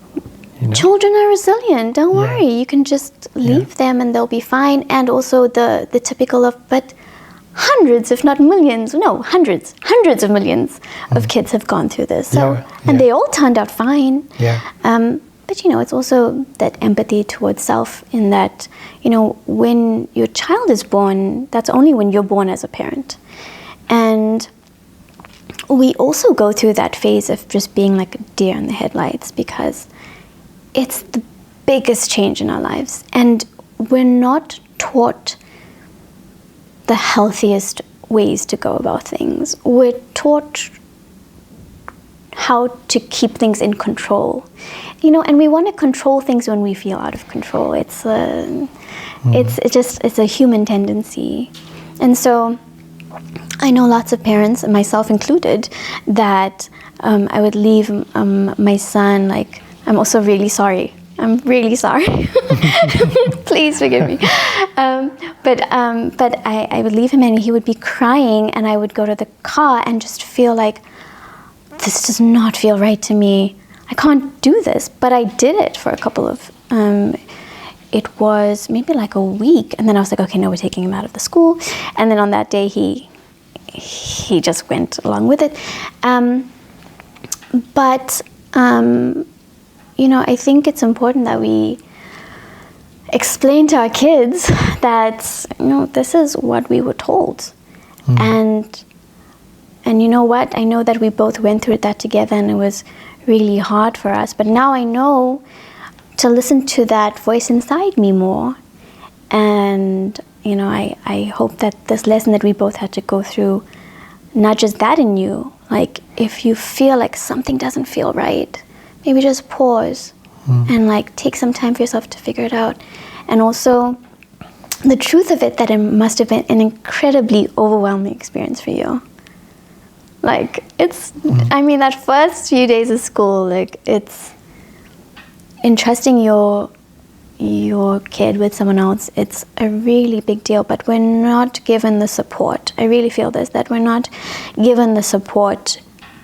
You know? Children are resilient. Don't worry. You can just leave them and they'll be fine. And also the typical of, but hundreds, if not millions, no, hundreds of millions of kids have gone through this. So, and they all turned out fine. Yeah. But, you know, it's also that empathy towards self, in that, you know, when your child is born, that's only when you're born as a parent. And we also go through that phase of just being like a deer in the headlights, because it's the biggest change in our lives. And we're not taught the healthiest ways to go about things. We're taught how to keep things in control, you know, and we want to control things when we feel out of control. It's a human tendency. And so I know lots of parents, myself included, that I would leave my son, like, I'm also really sorry. I'm really sorry. Please forgive me. But I would leave him and he would be crying, and I would go to the car and just feel like, this does not feel right to me. I can't do this. But I did it for a couple of, it was maybe like a week. And then I was like, okay, no, we're taking him out of the school. And then on that day, he just went along with it. You know, I think it's important that we explain to our kids that, you know, this is what we were told. And you know what? I know that we both went through that together, and it was really hard for us. But now I know to listen to that voice inside me more. And, you know, I hope that this lesson that we both had to go through nudges that in you. Like, if you feel like something doesn't feel right, maybe just pause and, like, take some time for yourself to figure it out. And also, the truth of it, that it must have been an incredibly overwhelming experience for you. Like, it's, I mean, that first few days of school, like, it's entrusting your kid with someone else, it's a really big deal, but we're not given the support. I really feel this, that we're not given the support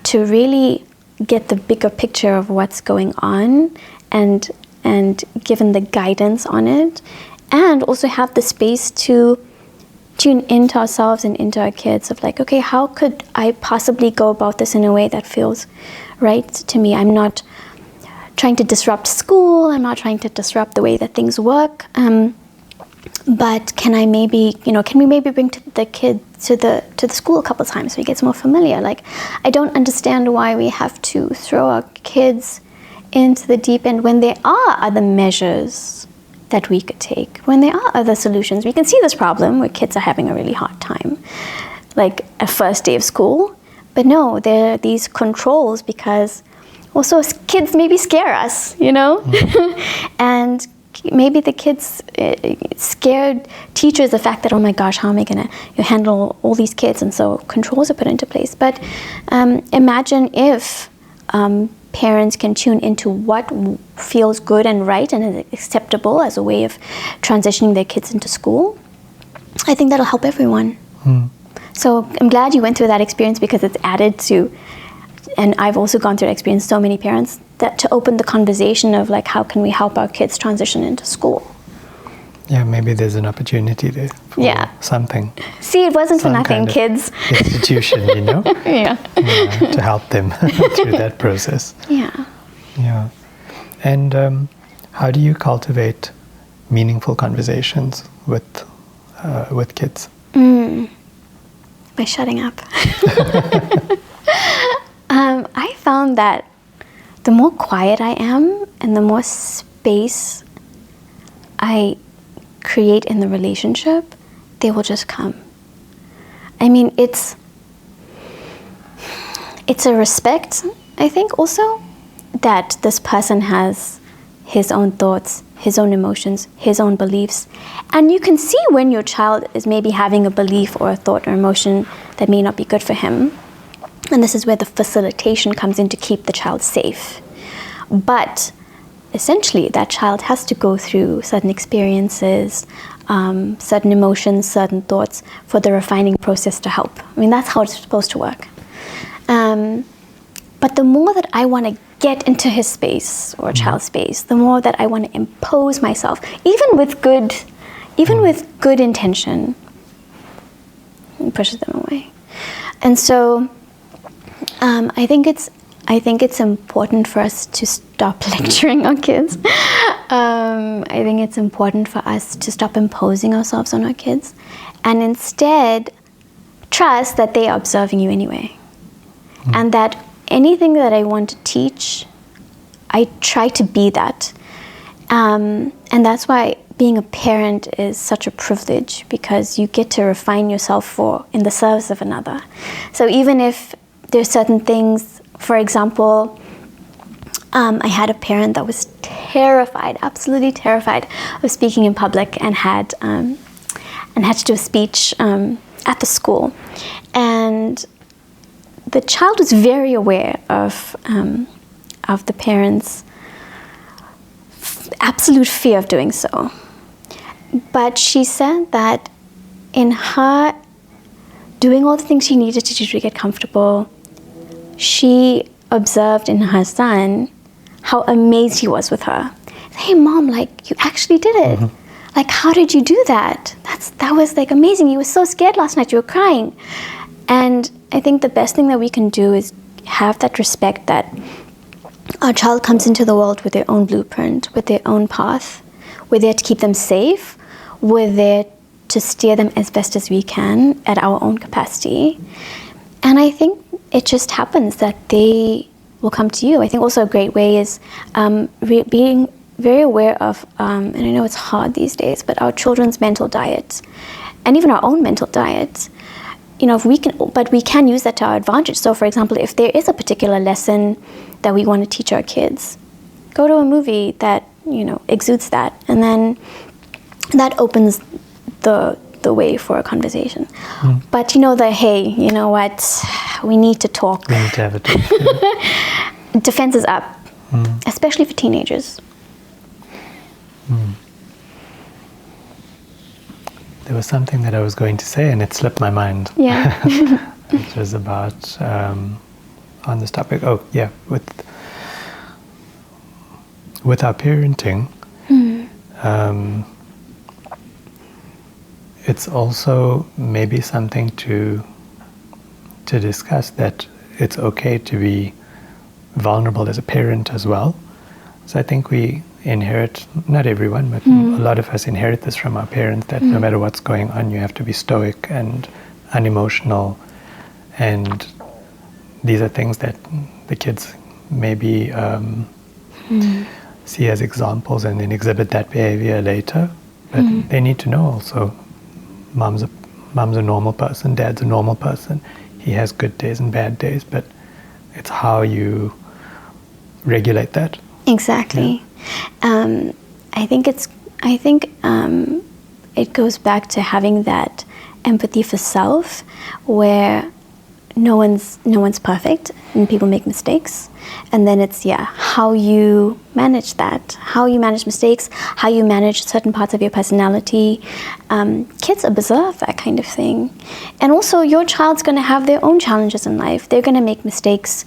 to really get the bigger picture of what's going on, and given the guidance on it, and also have the space to tune into ourselves and into our kids of, like, okay, how could I possibly go about this in a way that feels right to me? I'm not trying to disrupt school, I'm not trying to disrupt the way that things work, but can we maybe bring the kid to the school a couple times so he gets more familiar? Like, I don't understand why we have to throw our kids into the deep end when there are other measures that we could take, when there are other solutions. We can see this problem where kids are having a really hard time, like a first day of school, but no, there are these controls, because also kids maybe scare us, you know? And maybe the kids scared teachers the fact that, oh my gosh, how am I going to handle all these kids? And so controls are put into place. But imagine if parents can tune into what feels good and right and is acceptable as a way of transitioning their kids into school. I think that'll help everyone. So I'm glad you went through that experience, because it's added to, and I've also gone through that experience, so many parents, that to open the conversation of, like, how can we help our kids transition into school? Yeah, maybe there's an opportunity there for something. See, it wasn't for nothing, kids. Institution, you know? Yeah, to help them through that process. Yeah. Yeah. And How do you cultivate meaningful conversations with kids? By shutting up. I found that the more quiet I am and the more space I create in the relationship, they will just come. I mean, it's a respect, I think, also, that this person has his own thoughts, his own emotions, his own beliefs. And you can see when your child is maybe having a belief or a thought or emotion that may not be good for him. And this is where the facilitation comes in to keep the child safe. But essentially, that child has to go through certain experiences, certain emotions, certain thoughts for the refining process to help. I mean, that's how it's supposed to work. But the more that I want to get into his space or child's space, the more that I want to impose myself, even with good intention, it pushes them away. And so I think it's important for us to stop lecturing our kids. I think it's important for us to stop imposing ourselves on our kids and instead trust that they are observing you anyway. And that anything that I want to teach, I try to be that. And that's why being a parent is such a privilege, because you get to refine yourself in the service of another. So even if there's certain things, for example, I had a parent that was terrified, absolutely terrified of speaking in public and had to do a speech at the school. And the child was very aware of the parents' absolute fear of doing so. But she said that in her doing all the things she needed to do to get comfortable, she observed in her son how amazed he was with her. Hey, Mom, like, you actually did it. Mm-hmm. Like, how did you do that? That was like amazing. You were so scared last night. You were crying. And I think the best thing that we can do is have that respect that our child comes into the world with their own blueprint, with their own path. We're there to keep them safe. We're there to steer them as best as we can at our own capacity. And I think it just happens that they will come to you. I think also a great way is being very aware of, and I know it's hard these days, but our children's mental diet and even our own mental diet. You know, but we can use that to our advantage. So, for example, if there is a particular lesson that we want to teach our kids, go to a movie that, exudes that, and then that opens the way for a conversation. But hey, you know what, we need to talk. We need to have a talk. Defense is up, especially for teenagers. There was something that I was going to say and it slipped my mind. Yeah. It was about, on this topic, with our parenting, it's also maybe something to discuss, that it's okay to be vulnerable as a parent as well. So I think we inherit, not everyone, but a lot of us inherit this from our parents, that no matter what's going on, you have to be stoic and unemotional. And these are things that the kids maybe see as examples and then exhibit that behavior later. But they need to know also, mom's a normal person, dad's a normal person. He has good days and bad days, but it's how you regulate that. Exactly. Yeah. I think it goes back to having that empathy for self, where no one's perfect and people make mistakes, and then it's how you manage that, how you manage mistakes, how you manage certain parts of your personality. Kids observe that kind of thing, and also your child's going to have their own challenges in life. They're going to make mistakes.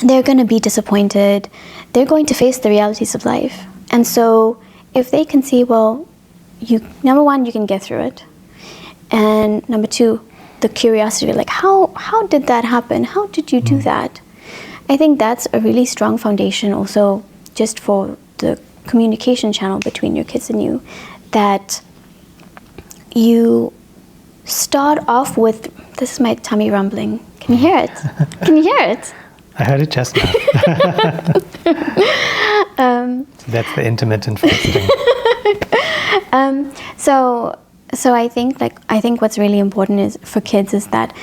They're going to be disappointed. They're going to face the realities of life. And so if they can see, well, number one, you can get through it. And number two, the curiosity, like, how did that happen? How did you do that? I think that's a really strong foundation also just for the communication channel between your kids and you, that you start off with, this is my tummy rumbling. Can you hear it? Can you hear it? I heard it just now. That's the intermittent fasting. So I think what's really important is for kids is that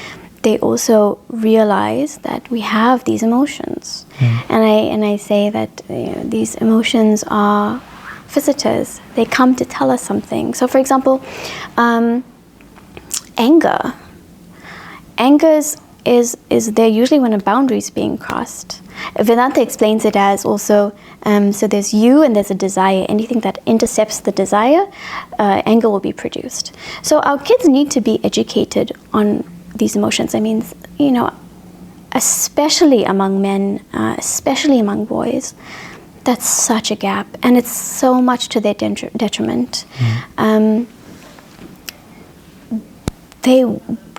they also realize that we have these emotions, and I say that these emotions are visitors. They come to tell us something. So, for example, anger. Anger is there usually when a boundary is being crossed. Vedanta explains it as also, so there's you and there's a desire. Anything that intercepts the desire, anger will be produced. So our kids need to be educated on these emotions. I mean, especially among men, especially among boys, that's such a gap. And it's so much to their detriment. They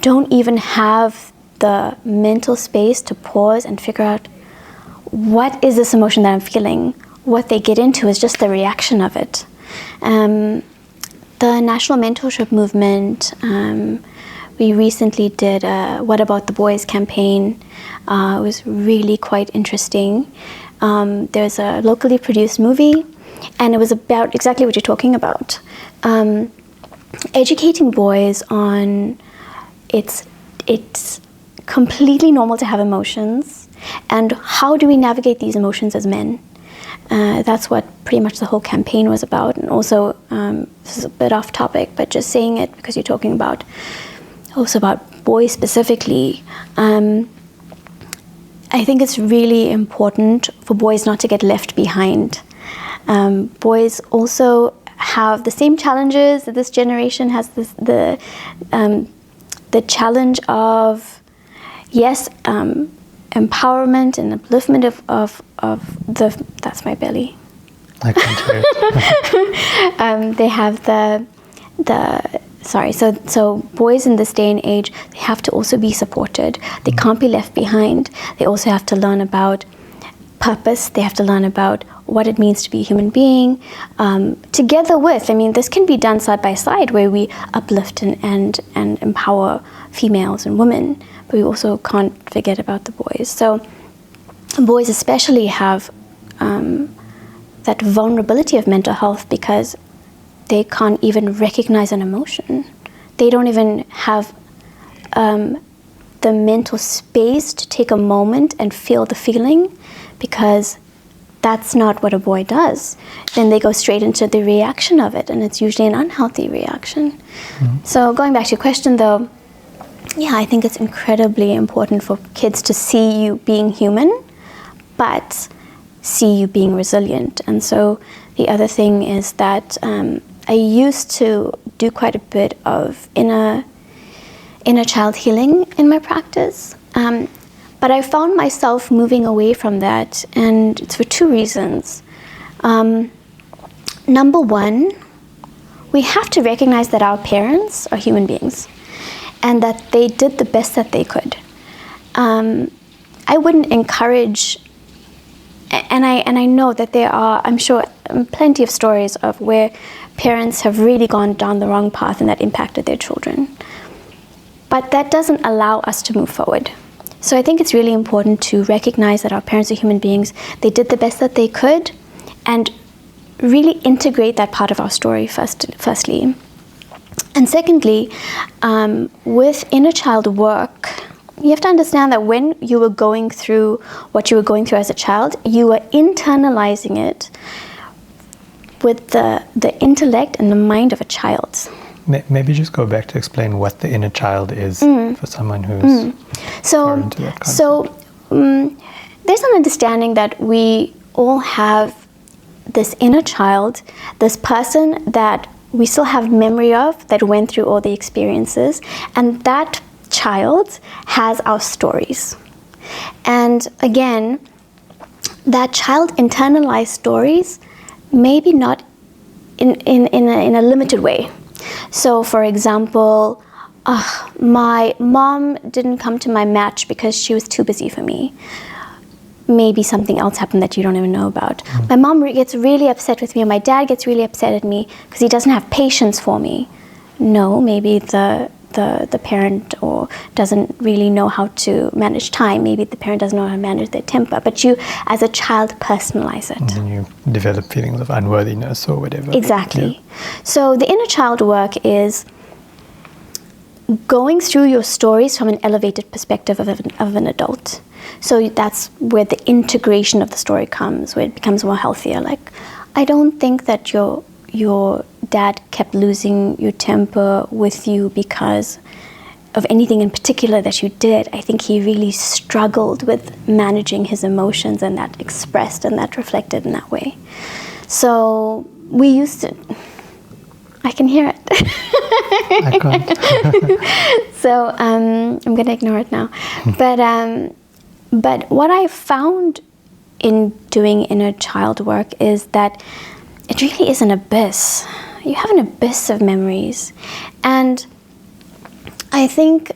don't even have the mental space to pause and figure out, what is this emotion that I'm feeling? What they get into is just the reaction of it. The National Mentorship Movement, we recently did a What About the Boys campaign. It was really quite interesting. There's a locally produced movie, and it was about exactly what you're talking about. Educating boys on it's completely normal to have emotions, and how do we navigate these emotions as men? That's what pretty much the whole campaign was about. And also, this is a bit off topic, but just saying it because you're talking about also about boys specifically. I think it's really important for boys not to get left behind. Boys also have the same challenges that this generation has. The challenge of, yes, empowerment and upliftment of the, that's my belly. I can't hear it. They have so boys in this day and age, they have to also be supported. They can't be left behind. They also have to learn about purpose. They have to learn about what it means to be a human being, together with, this can be done side by side, where we uplift and empower females and women, but we also can't forget about the boys. So boys especially have that vulnerability of mental health because they can't even recognize an emotion. They don't even have the mental space to take a moment and feel the feeling, because that's not what a boy does. Then they go straight into the reaction of it, and it's usually an unhealthy reaction. So going back to your question though, yeah, I think it's incredibly important for kids to see you being human, but see you being resilient. And so the other thing is that I used to do quite a bit of inner child healing in my practice. But I found myself moving away from that, and it's for two reasons. Number one, we have to recognize that our parents are human beings and that they did the best that they could. I wouldn't encourage, and I know that there are, I'm sure, plenty of stories of where parents have really gone down the wrong path and that impacted their children. But that doesn't allow us to move forward. So I think it's really important to recognize that our parents are human beings. They did the best that they could, and really integrate that part of our story firstly. And secondly, with inner child work, you have to understand that when you were going through what you were going through as a child, you were internalizing it with the intellect and the mind of a child. Maybe just go back to explain what the inner child is for someone who's foreign into that concept. So there's an understanding that we all have this inner child, this person that we still have memory of, that went through all the experiences, and that child has our stories. And again, that child internalized stories, maybe not in a limited way. So for example, my mom didn't come to my match because she was too busy for me. maybe something else happened that you don't even know about. My mom gets really upset with me, and my dad gets really upset at me because he doesn't have patience for me. No, maybe the parent or doesn't really know how to manage time. Maybe the parent doesn't know how to manage their temper. But you, as a child, personalize it. And then you develop feelings of unworthiness or whatever. Exactly. Yeah. So the inner child work is going through your stories from an elevated perspective of an adult. So that's where the integration of the story comes, where it becomes more healthier. Like, I don't think that your dad kept losing your temper with you because of anything in particular that you did. I think he really struggled with managing his emotions, and that expressed and that reflected in that way. So we used to... I can hear it. I can't. So I'm going to ignore it now. But what I found in doing inner child work is that it really is an abyss. You have an abyss of memories. And I think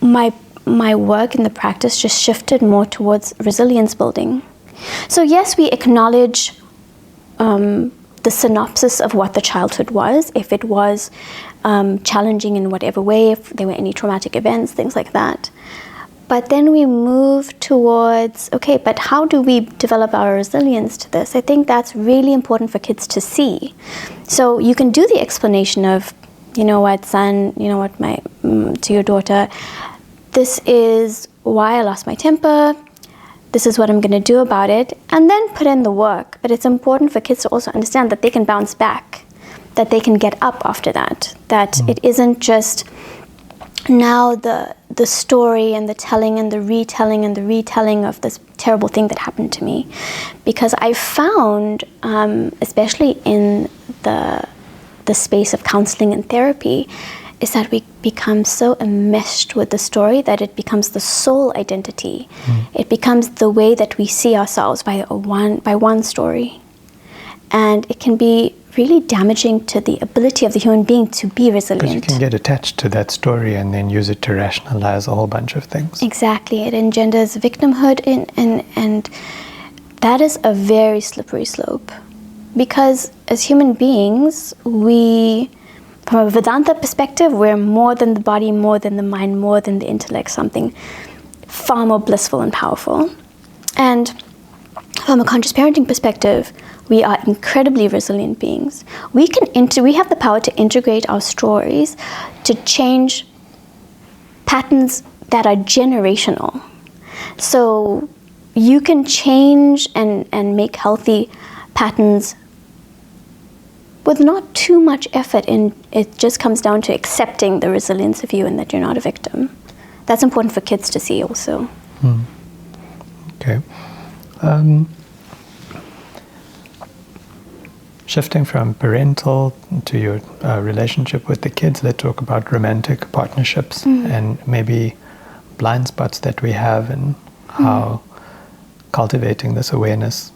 my work in the practice just shifted more towards resilience building. So yes, we acknowledge the synopsis of what the childhood was, if it was challenging in whatever way, if there were any traumatic events, things like that. But then we move towards, okay, but how do we develop our resilience to this? I think that's really important for kids to see. So you can do the explanation of, you know what, son, you know what, to your daughter, this is why I lost my temper, this is what I'm going to do about it, and then put in the work. But it's important for kids to also understand that they can bounce back, that they can get up after that, that it isn't just now the story and the telling and the retelling of this terrible thing that happened to me. Because I found, especially in the space of counseling and therapy, is that we become so enmeshed with the story that it becomes the sole identity. It becomes the way that we see ourselves by one story. And it can be really damaging to the ability of the human being to be resilient. Because you can get attached to that story and then use it to rationalize a whole bunch of things. Exactly. It engenders victimhood, and that is a very slippery slope. Because as human beings, from a Vedanta perspective, we're more than the body, more than the mind, more than the intellect, something far more blissful and powerful. And from a conscious parenting perspective, we are incredibly resilient beings. We have the power to integrate our stories to change patterns that are generational. So you can change and make healthy patterns with not too much effort, and it just comes down to accepting the resilience of you and that you're not a victim. That's important for kids to see also. Okay. Shifting from parental to your relationship with the kids, let's talk about romantic partnerships and maybe blind spots that we have, and how cultivating this awareness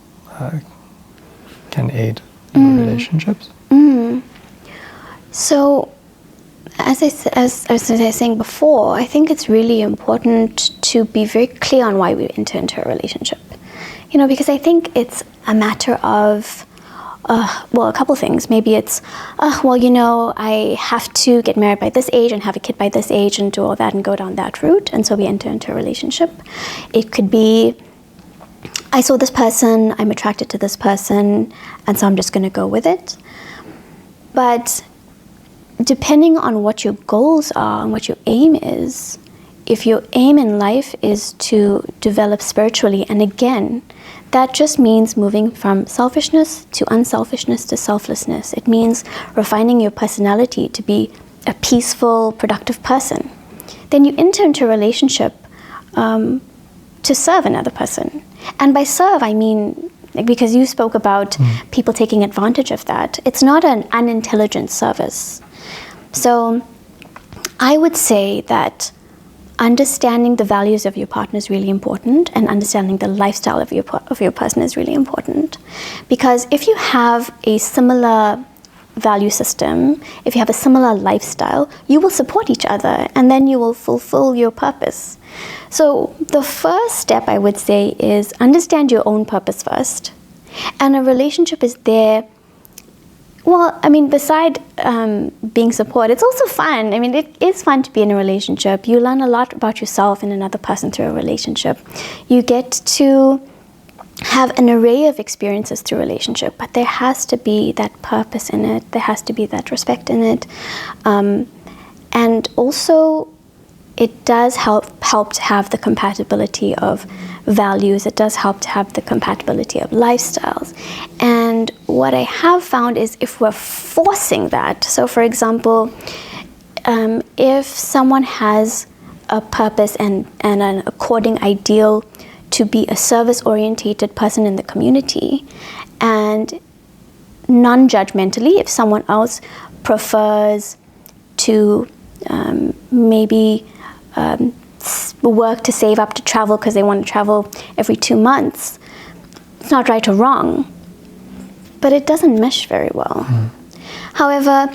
can aid your relationships. So, as I was saying before, I think it's really important to be very clear on why we enter into a relationship. Because I think it's a matter of, a couple things. Maybe it's, I have to get married by this age and have a kid by this age and do all that and go down that route, and so we enter into a relationship. It could be, I saw this person, I'm attracted to this person, and so I'm just going to go with it. But depending on what your goals are and what your aim is, if your aim in life is to develop spiritually, and again, that just means moving from selfishness to unselfishness to selflessness. It means refining your personality to be a peaceful, productive person. Then you enter into a relationship to serve another person. And by serve, I mean, because you spoke about people taking advantage of that, it's not an unintelligent service. So I would say that understanding the values of your partner is really important, and understanding the lifestyle of your person is really important. Because if you have a similar value system, if you have a similar lifestyle, you will support each other and then you will fulfill your purpose. So the first step, I would say, is understand your own purpose first. And a relationship is there. Well, I mean, beside being support, it's also fun. I mean, it is fun to be in a relationship. You learn a lot about yourself and another person through a relationship. You get to have an array of experiences through a relationship, but there has to be that purpose in it. There has to be that respect in it. And also, it does help to have the compatibility of values. It does help to have the compatibility of lifestyles. And what I have found is if we're forcing that, so for example, if someone has a purpose and an according ideal to be a service-orientated person in the community, and non-judgmentally, if someone else prefers to maybe work to save up to travel because they want to travel every 2 months, it's not right or wrong, but it doesn't mesh very well. However,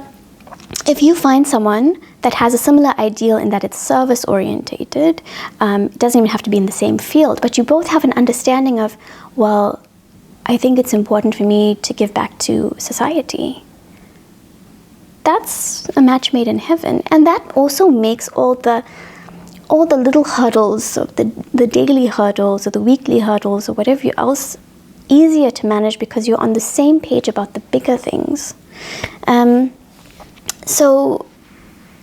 if you find someone that has a similar ideal in that it's service orientated, it doesn't even have to be in the same field, but you both have an understanding of, well, I think it's important for me to give back to society. That's a match made in heaven. And that also makes all the little hurdles, of the daily hurdles or the weekly hurdles or whatever else, easier to manage because you're on the same page about the bigger things. So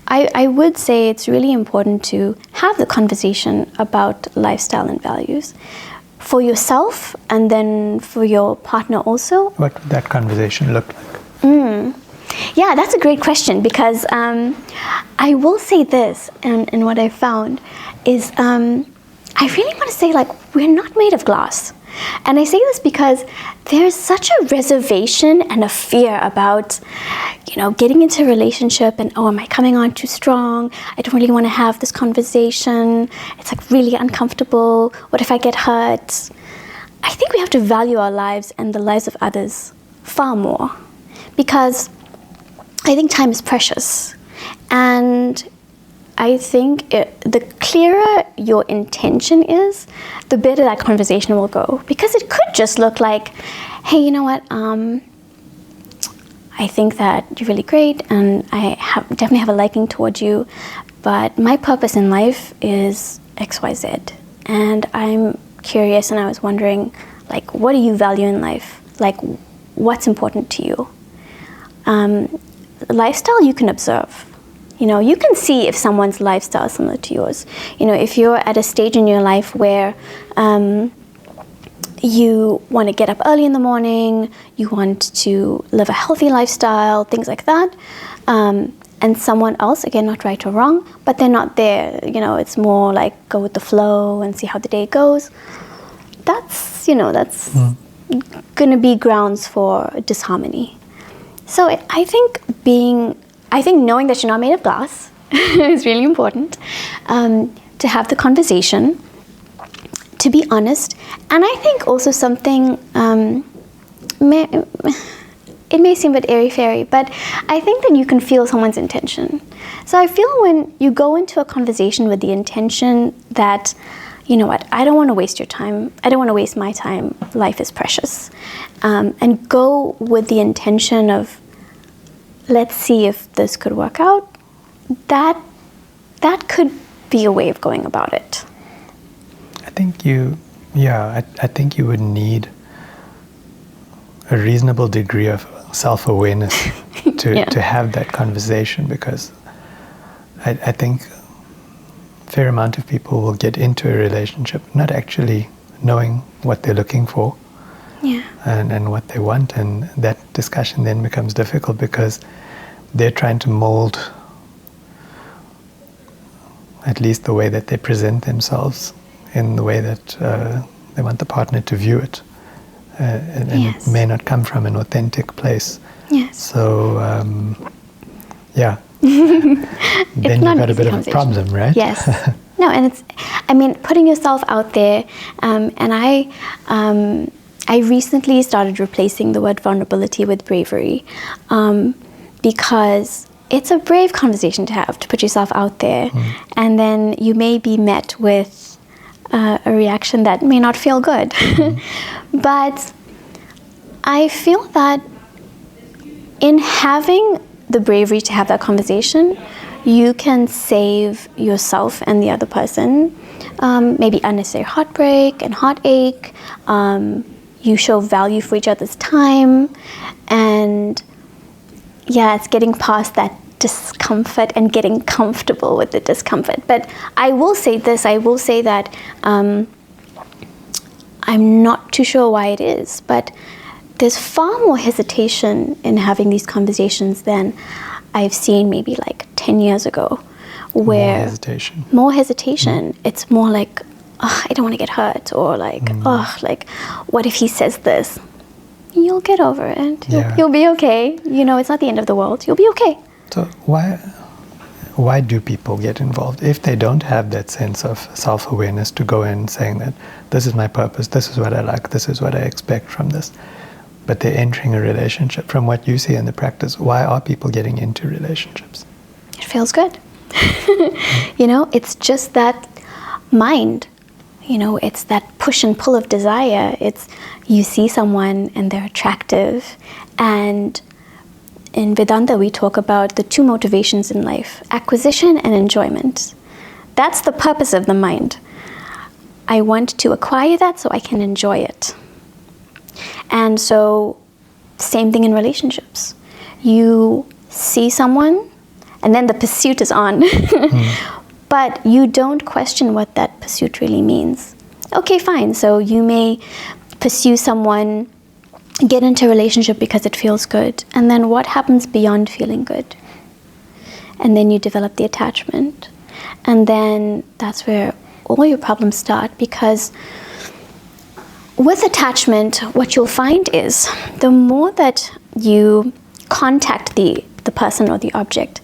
I would say it's really important to have the conversation about lifestyle and values for yourself and then for your partner also. What would that conversation look like? Yeah, that's a great question because I will say this, and what I found is I really want to say, like, we're not made of glass. And I say this because there's such a reservation and a fear about, getting into a relationship and, am I coming on too strong? I don't really want to have this conversation. It's like really uncomfortable. What if I get hurt? I think we have to value our lives and the lives of others far more because I think time is precious. And I think the clearer your intention is, the better that conversation will go. Because it could just look like, hey, you know what, I think that you're really great and I definitely have a liking towards you, but my purpose in life is XYZ. And I'm curious and I was wondering, like, what do you value in life? Like, what's important to you? Lifestyle you can observe. You can see if someone's lifestyle is similar to yours. If you're at a stage in your life where you want to get up early in the morning, you want to live a healthy lifestyle, things like that, and someone else, again, not right or wrong, but they're not there. It's more like go with the flow and see how the day goes. That's going to be grounds for disharmony. So I think knowing that you're not made of glass is really important, to have the conversation, to be honest. And I think also something, it may seem a bit airy-fairy, but I think that you can feel someone's intention. So I feel when you go into a conversation with the intention that, you know what, I don't want to waste your time, I don't want to waste my time, life is precious, and go with the intention of, let's see if this could work out, that could be a way of going about it. I think you would need a reasonable degree of self-awareness to have that conversation, because I think a fair amount of people will get into a relationship not actually knowing what they're looking for. And what they want, and that discussion then becomes difficult because they're trying to mold at least the way that they present themselves in the way that they want the partner to view it, and it may not come from an authentic place. So then you've got a bit of a problem, right? No, and it's, putting yourself out there, and I recently started replacing the word vulnerability with bravery. because it's a brave conversation to have, to put yourself out there. And then you may be met with a reaction that may not feel good. But I feel that in having the bravery to have that conversation, you can save yourself and the other person maybe unnecessary heartbreak and heartache. You show value for each other's time, and it's getting past that discomfort and getting comfortable with the discomfort. But I will say this, I will say that I'm not too sure why it is, but there's far more hesitation in having these conversations than I've seen maybe like 10 years ago. Where more hesitation. It's more like, oh, I don't want to get hurt, or like, what if he says this? You'll get over it. You'll be okay. You know, it's not the end of the world. You'll be okay. So why do people get involved if they don't have that sense of self-awareness to go in saying that this is my purpose, this is what I like, this is what I expect from this? But they're entering a relationship. From what you see in the practice, why are people getting into relationships? It feels good. You know, it's just that mind. You know, it's that push and pull of desire. It's you see someone and they're attractive. And in Vedanta, we talk about the two motivations in life, acquisition and enjoyment. That's the purpose of the mind. I want to acquire that so I can enjoy it. And so, same thing in relationships. You see someone, and then the pursuit is on. But you don't question what that pursuit really means. Okay, fine. So you may pursue someone, get into a relationship because it feels good. And then what happens beyond feeling good? And then you develop the attachment. And then that's where all your problems start, because with attachment, what you'll find is the more that you contact the person or the object,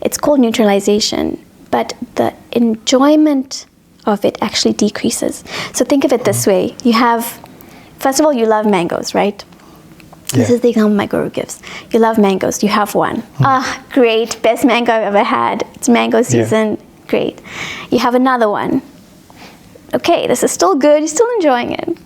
it's called neutralization, but the enjoyment of it actually decreases. So think of it this way. You have, first of all, you love mangoes, right? This is the example my guru gives. You love mangoes, you have one. Great, best mango I've ever had. It's mango season, great. You have another one. Okay, this is still good, you're still enjoying it.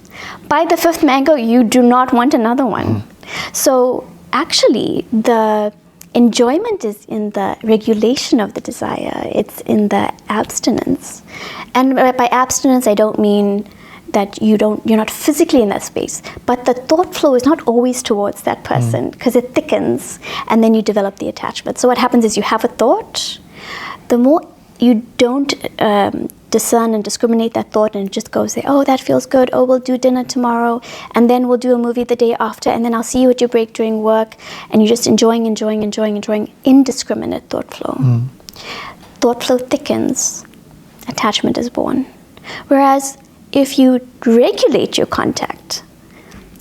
By the fifth mango, you do not want another one. So actually, the enjoyment is in the regulation of the desire. It's in the abstinence. And by abstinence, I don't mean that you're not physically in that space, but the thought flow is not always towards that person, because it thickens, and then you develop the attachment. So what happens is you have a thought. The more you don't discern and discriminate that thought, and just go say, oh, that feels good, oh, we'll do dinner tomorrow, and then we'll do a movie the day after, and then I'll see you at your break during work, and you're just enjoying, indiscriminate thought flow. Thought flow thickens, attachment is born. Whereas if you regulate your contact,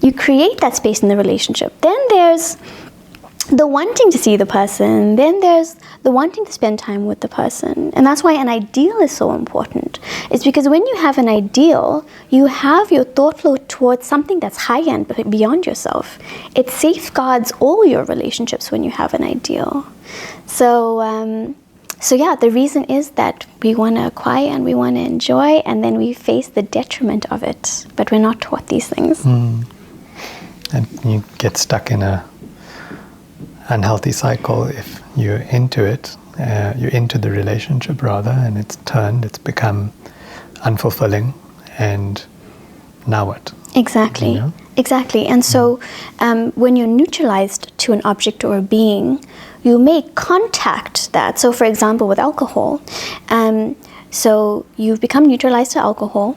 you create that space in the relationship, then there's the wanting to see the person, then there's the wanting to spend time with the person. And that's why an ideal is so important. It's because when you have an ideal, you have your thought flow towards something that's high-end, but beyond yourself. It safeguards all your relationships when you have an ideal. So the reason is that we want to acquire and we want to enjoy, and then we face the detriment of it. But we're not taught these things. And you get stuck in a unhealthy cycle if you're into it, you're into the relationship rather, and it's become unfulfilling, and now what? Exactly. You know? Exactly. And so when you're neutralized to an object or a being, you may contact that. So for example, with alcohol, so you've become neutralized to alcohol,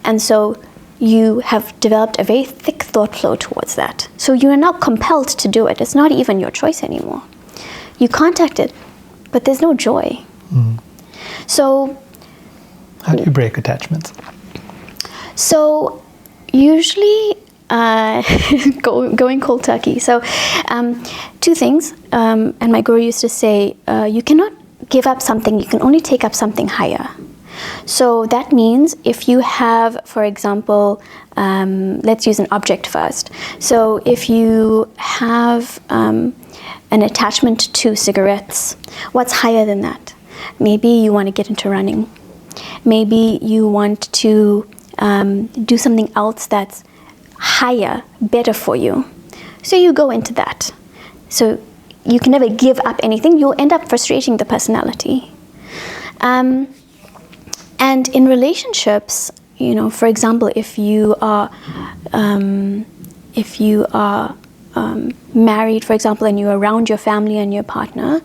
and so you have developed a very thick thought flow towards that. So you are now compelled to do it. It's not even your choice anymore. You contact it, but there's no joy. So how do you break attachments? So usually going cold turkey. So two things, and my guru used to say, you cannot give up something, you can only take up something higher. So that means if you have, for example, let's use an object first. So if you have an attachment to cigarettes, what's higher than that? Maybe you want to get into running. Maybe you want to do something else that's higher, better for you. So you go into that. So you can never give up anything. You'll end up frustrating the personality. And in relationships, for example, if you are married, for example, and you're around your family and your partner,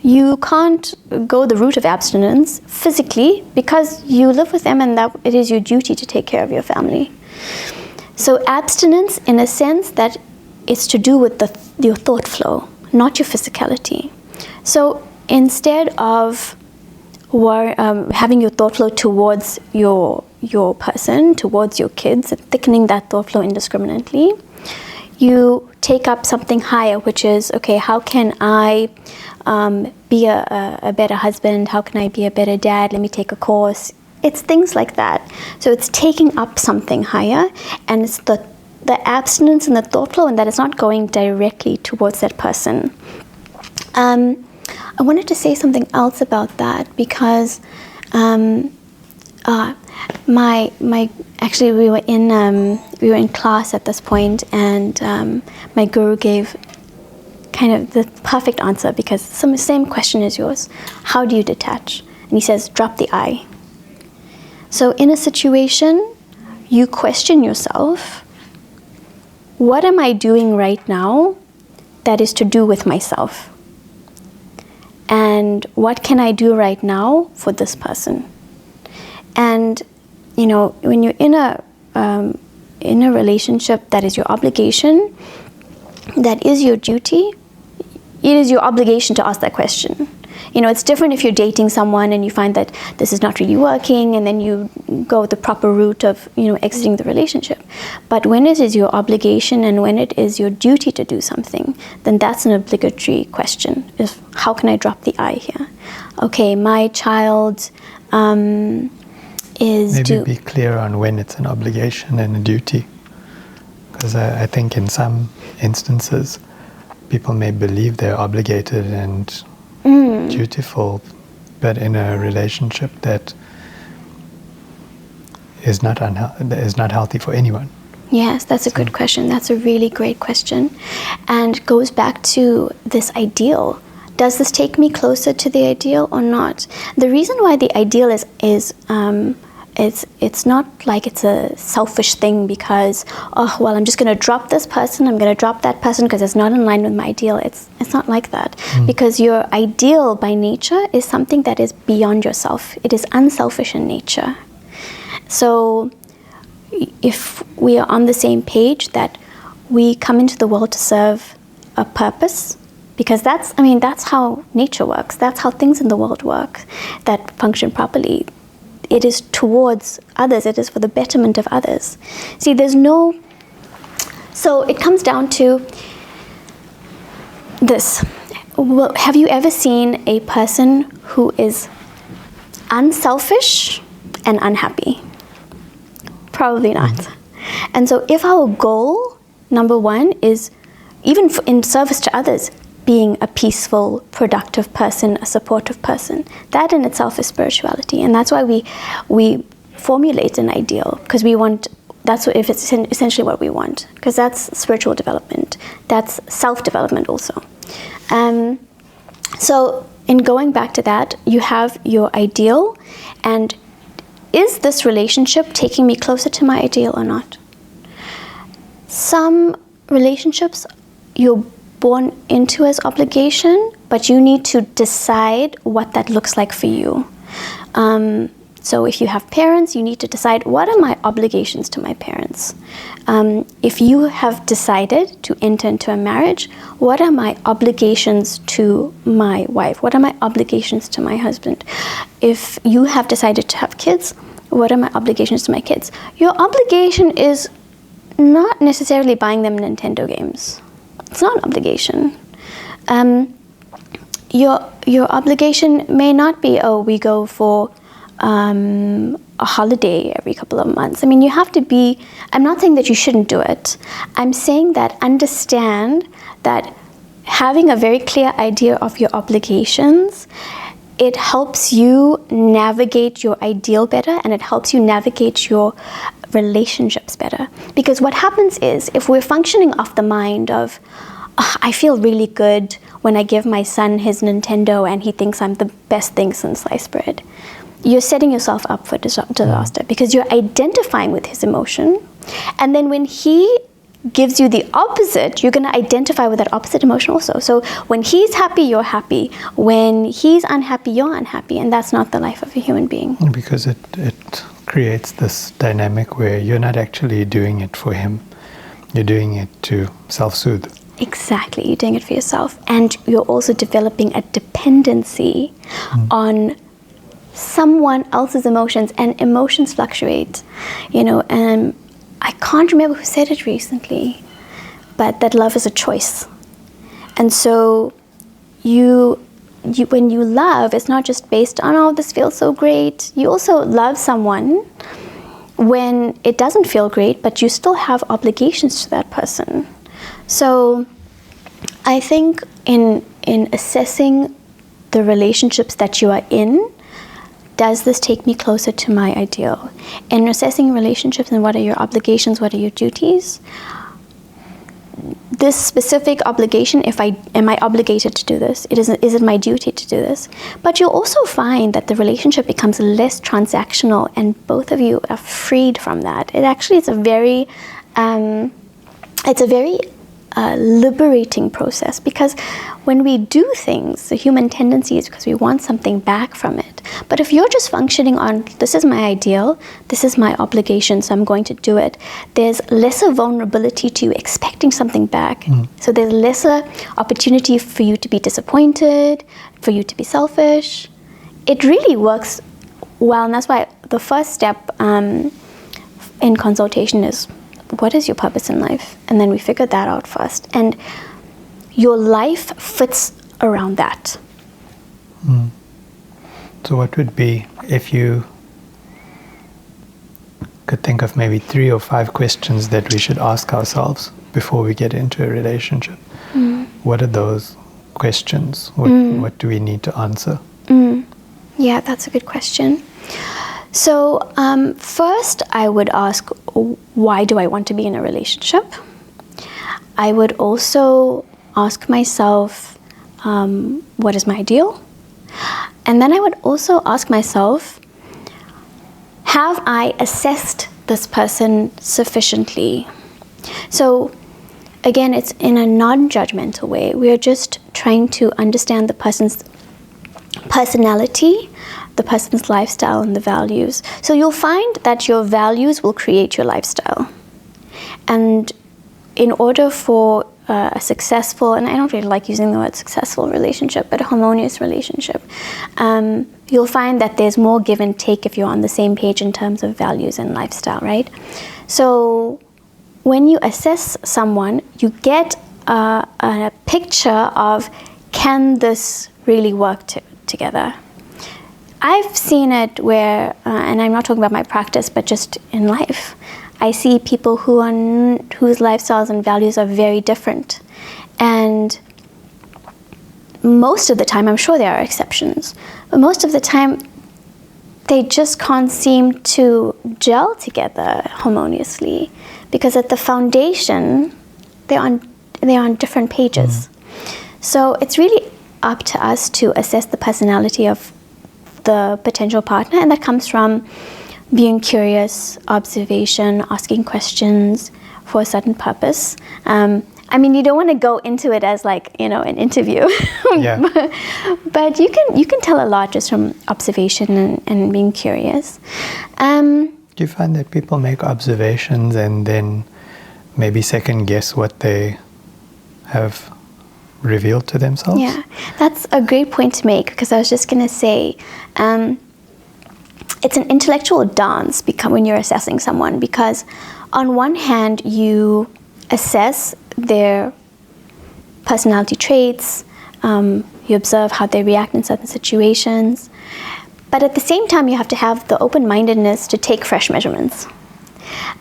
you can't go the route of abstinence physically because you live with them and that it is your duty to take care of your family. So abstinence, in a sense, that it's to do with your thought flow, not your physicality. So instead of having your thought flow towards your person, towards your kids, and thickening that thought flow indiscriminately, you take up something higher, which is, okay, how can I be a better husband? How can I be a better dad? Let me take a course. It's things like that. So it's taking up something higher, and it's the abstinence and the thought flow, and that it's not going directly towards that person. I wanted to say something else about that because actually we were in class at this point, and my guru gave kind of the perfect answer, because the same question as yours. How do you detach? And he says, drop the I. So in a situation, you question yourself, what am I doing right now that is to do with myself? And what can I do right now for this person? And when you're in a relationship, that is your obligation, that is your duty. It is your obligation to ask that question. It's different if you're dating someone and you find that this is not really working, and then you go the proper route of exiting the relationship. But when it is your obligation and when it is your duty to do something, then that's an obligatory question: is how can I drop the I here? Okay, my child is maybe be clear on when it's an obligation and a duty, because I think in some instances people may believe they're obligated and dutiful, but in a relationship that is not healthy for anyone. Yes, that's a good question. That's a really great question, and goes back to this ideal. Does this take me closer to the ideal or not? The reason why the ideal is it's not like it's a selfish thing because, I'm just going to drop this person, I'm going to drop that person because it's not in line with my ideal. It's not like that. Because your ideal by nature is something that is beyond yourself. It is unselfish in nature. So if we are on the same page that we come into the world to serve a purpose, because that's how nature works. That's how things in the world work that function properly. It is towards others. It is for the betterment of others. See, so it comes down to this. Have you ever seen a person who is unselfish and unhappy? Probably not. And so if our goal, number one, is even in service to others, being a peaceful, productive person, a supportive person, that in itself is spirituality. And that's why we formulate an ideal, because if it's essentially what we want, because that's spiritual development. That's self-development also. So in going back to that, you have your ideal, and is this relationship taking me closer to my ideal or not? Some relationships you're born into as obligation, but you need to decide what that looks like for you. So if you have parents, you need to decide, what are my obligations to my parents? If you have decided to enter into a marriage, what are my obligations to my wife? What are my obligations to my husband? If you have decided to have kids, what are my obligations to my kids? Your obligation is not necessarily buying them Nintendo games. It's not an obligation. Your obligation may not be, we go for a holiday every couple of months. I mean, you have to be, I'm not saying that you shouldn't do it. I'm saying that understand that having a very clear idea of your obligations, it helps you navigate your ideal better, and it helps you navigate your relationships better. Because what happens is, if we're functioning off the mind of, oh, I feel really good when I give my son his Nintendo and he thinks I'm the best thing since sliced bread, you're setting yourself up for disaster, because you're identifying with his emotion. And then when he gives you the opposite, you're going to identify with that opposite emotion also. So when he's happy, you're happy. When he's unhappy, you're unhappy. And that's not the life of a human being. Because it creates this dynamic where you're not actually doing it for him. You're doing it to self-soothe. Exactly. You're doing it for yourself. And you're also developing a dependency on someone else's emotions. And emotions fluctuate, and I can't remember who said it recently, but that love is a choice. And so when you love, it's not just based on, oh, this feels so great. You also love someone when it doesn't feel great, but you still have obligations to that person. So I think in assessing the relationships that you are in, does this take me closer to my ideal? In assessing relationships and what are your obligations, what are your duties? This specific obligation, am I obligated to do this? Is it my duty to do this? But you'll also find that the relationship becomes less transactional, and both of you are freed from that. It actually is a very liberating process, because when we do things, the human tendency is because we want something back from it. But if you're just functioning on, this is my ideal, this is my obligation, so I'm going to do it, there's lesser vulnerability to you expecting something back. So there's lesser opportunity for you to be disappointed, for you to be selfish. It really works well, and that's why the first step in consultation is, what is your purpose in life? And then we figure that out first. And your life fits around that. So what would be, if you could think of maybe 3 or 5 questions that we should ask ourselves before we get into a relationship? What are those questions? What do we need to answer? Yeah, that's a good question. So first I would ask, why do I want to be in a relationship? I would also ask myself, what is my ideal? And then I would also ask myself, have I assessed this person sufficiently? So again, it's in a non-judgmental way. We are just trying to understand the person's personality, the person's lifestyle, and the values. So you'll find that your values will create your lifestyle. And in order for a successful, and I don't really like using the word successful relationship, but a harmonious relationship, you'll find that there's more give and take if you're on the same page in terms of values and lifestyle, right? So when you assess someone, you get a picture of, can this really work together? I've seen it where, and I'm not talking about my practice, but just in life, I see people whose lifestyles and values are very different. And most of the time, I'm sure there are exceptions, but most of the time, they just can't seem to gel together harmoniously, because at the foundation, they're on different pages. So it's really up to us to assess the personality of the potential partner, and that comes from being curious, observation, asking questions for a certain purpose. I mean, you don't want to go into it as like, an interview, but you can tell a lot just from observation and being curious. Do you find that people make observations and then maybe second guess what they have revealed to themselves? Yeah, that's a great point to make, because I was just going to say, it's an intellectual dance when you're assessing someone, because on one hand, you assess their personality traits, you observe how they react in certain situations, But at the same time, you have to have the open-mindedness to take fresh measurements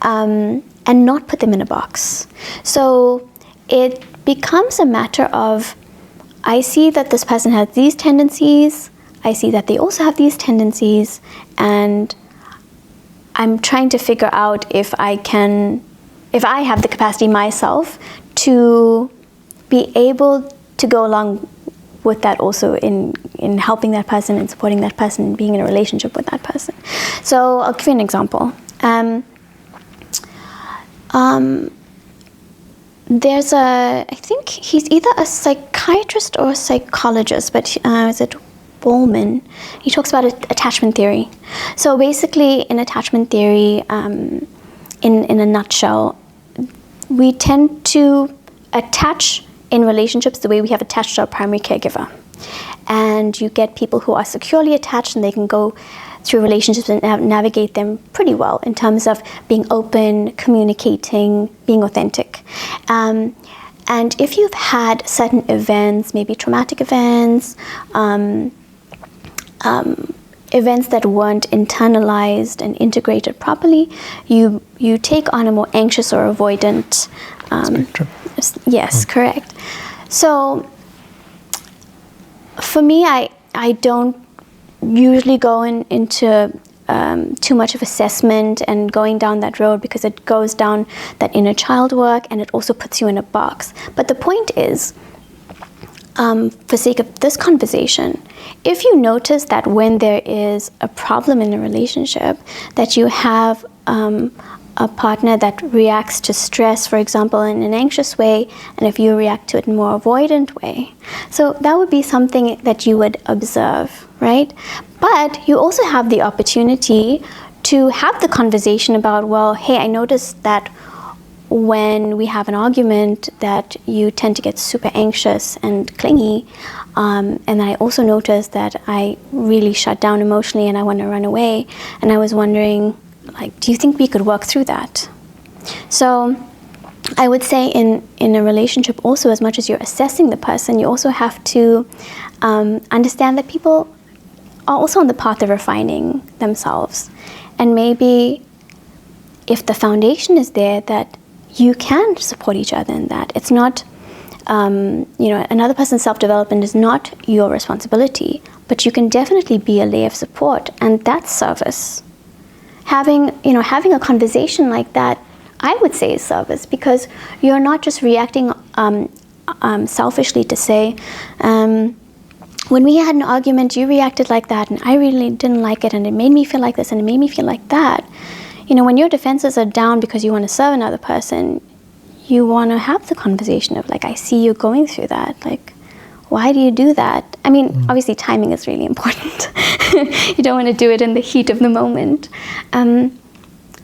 and not put them in a box. So it becomes a matter of, I see that this person has these tendencies, I see that they also have these tendencies, and I'm trying to figure out if I have the capacity myself to be able to go along with that also in helping that person and supporting that person and being in a relationship with that person. So I'll give you an example. There's I think he's either a psychiatrist or a psychologist, but is it Bowman? He talks about attachment theory. So basically in attachment theory, in a nutshell, we tend to attach in relationships the way we have attached to our primary caregiver. And you get people who are securely attached and they can go through relationships and navigate them pretty well in terms of being open, communicating, being authentic. And if you've had certain events, maybe traumatic events, events that weren't internalized and integrated properly, you take on a more anxious or avoidant spectrum. Yes, correct. So for me, I don't usually go into too much of assessment and going down that road, because it goes down that inner child work and it also puts you in a box. But the point is, for sake of this conversation, if you notice that when there is a problem in a relationship, that you have a partner that reacts to stress, for example, in an anxious way, and if you react to it in a more avoidant way. So that would be something that you would observe, right? But you also have the opportunity to have the conversation about, well, hey, I noticed that when we have an argument that you tend to get super anxious and clingy, and I also noticed that I really shut down emotionally and I want to run away, and I was wondering, do you think we could work through that? So I would say in a relationship also, as much as you're assessing the person, you also have to understand that people are also on the path of refining themselves. And maybe if the foundation is there, that you can support each other in that. It's not, another person's self-development is not your responsibility, but you can definitely be a layer of support, and that's service. Having a conversation like that, I would say, is service, because you're not just reacting selfishly to say, when we had an argument, you reacted like that, and I really didn't like it, and it made me feel like this, and it made me feel like that. When your defenses are down because you want to serve another person, you want to have the conversation of, I see you going through that. Why do you do that? I mean, obviously timing is really important. You don't want to do it in the heat of the moment.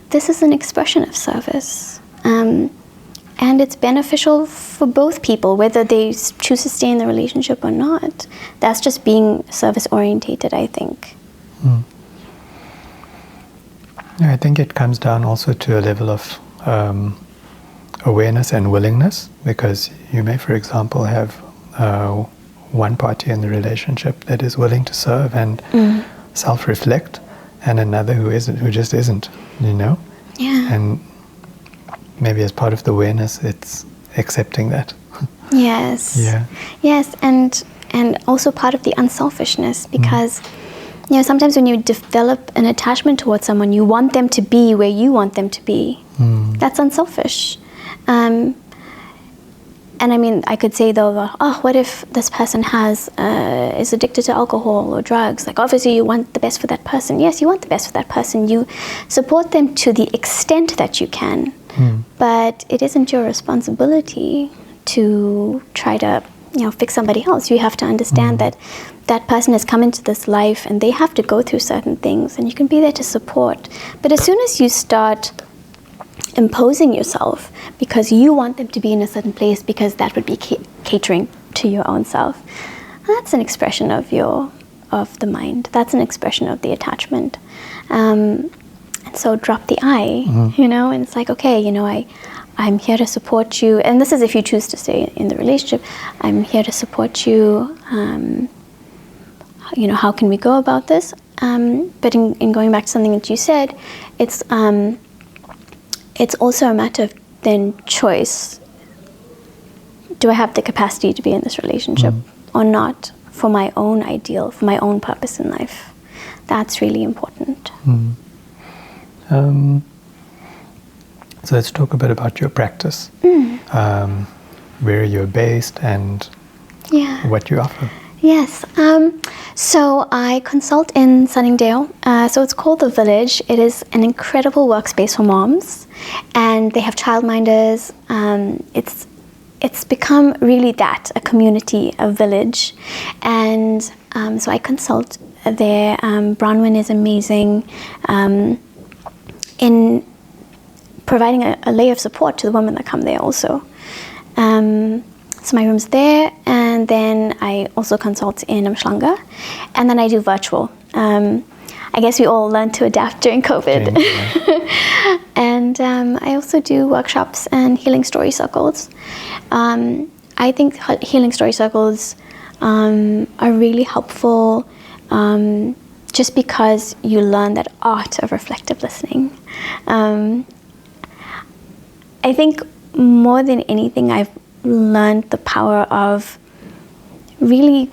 This is an expression of service. And it's beneficial for both people, whether they choose to stay in the relationship or not. That's just being service-orientated, I think. Yeah, I think it comes down also to a level of awareness and willingness, because you may, for example, have one party in the relationship that is willing to serve and self-reflect, and another who just isn't, Yeah. And maybe as part of the awareness, it's accepting that. Yes. Yeah. Yes, and also part of the unselfishness, because sometimes when you develop an attachment towards someone, you want them to be where you want them to be. That's unselfish. And I mean, I could say though, what if this person is addicted to alcohol or drugs? Obviously you want the best for that person. Yes, you want the best for that person. You support them to the extent that you can, but it isn't your responsibility to try to, fix somebody else. You have to understand that that person has come into this life and they have to go through certain things, and you can be there to support. But as soon as you start imposing yourself because you want them to be in a certain place because that would be catering to your own self, that's an expression of the mind. That's an expression of the attachment. And so drop the I, and it's okay, I'm here to support you. And this is if you choose to stay in the relationship. I'm here to support you. How can we go about this? but in going back to something that you said, it's also a matter of then choice. Do I have the capacity to be in this relationship or not, for my own ideal, for my own purpose in life? That's really important. So let's talk a bit about your practice, where you're based and what you offer. Yes. So I consult in Sunningdale. So it's called The Village. It is an incredible workspace for moms, and they have childminders. It's become really a community, a village. And so I consult there. Bronwyn is amazing in providing a layer of support to the women that come there also. So my room's there, and then I also consult in Umhlanga, and then I do virtual. I guess we all learned to adapt during COVID. And I also do workshops and healing story circles. I think healing story circles are really helpful just because you learn that art of reflective listening. I think more than anything, I've learned the power of really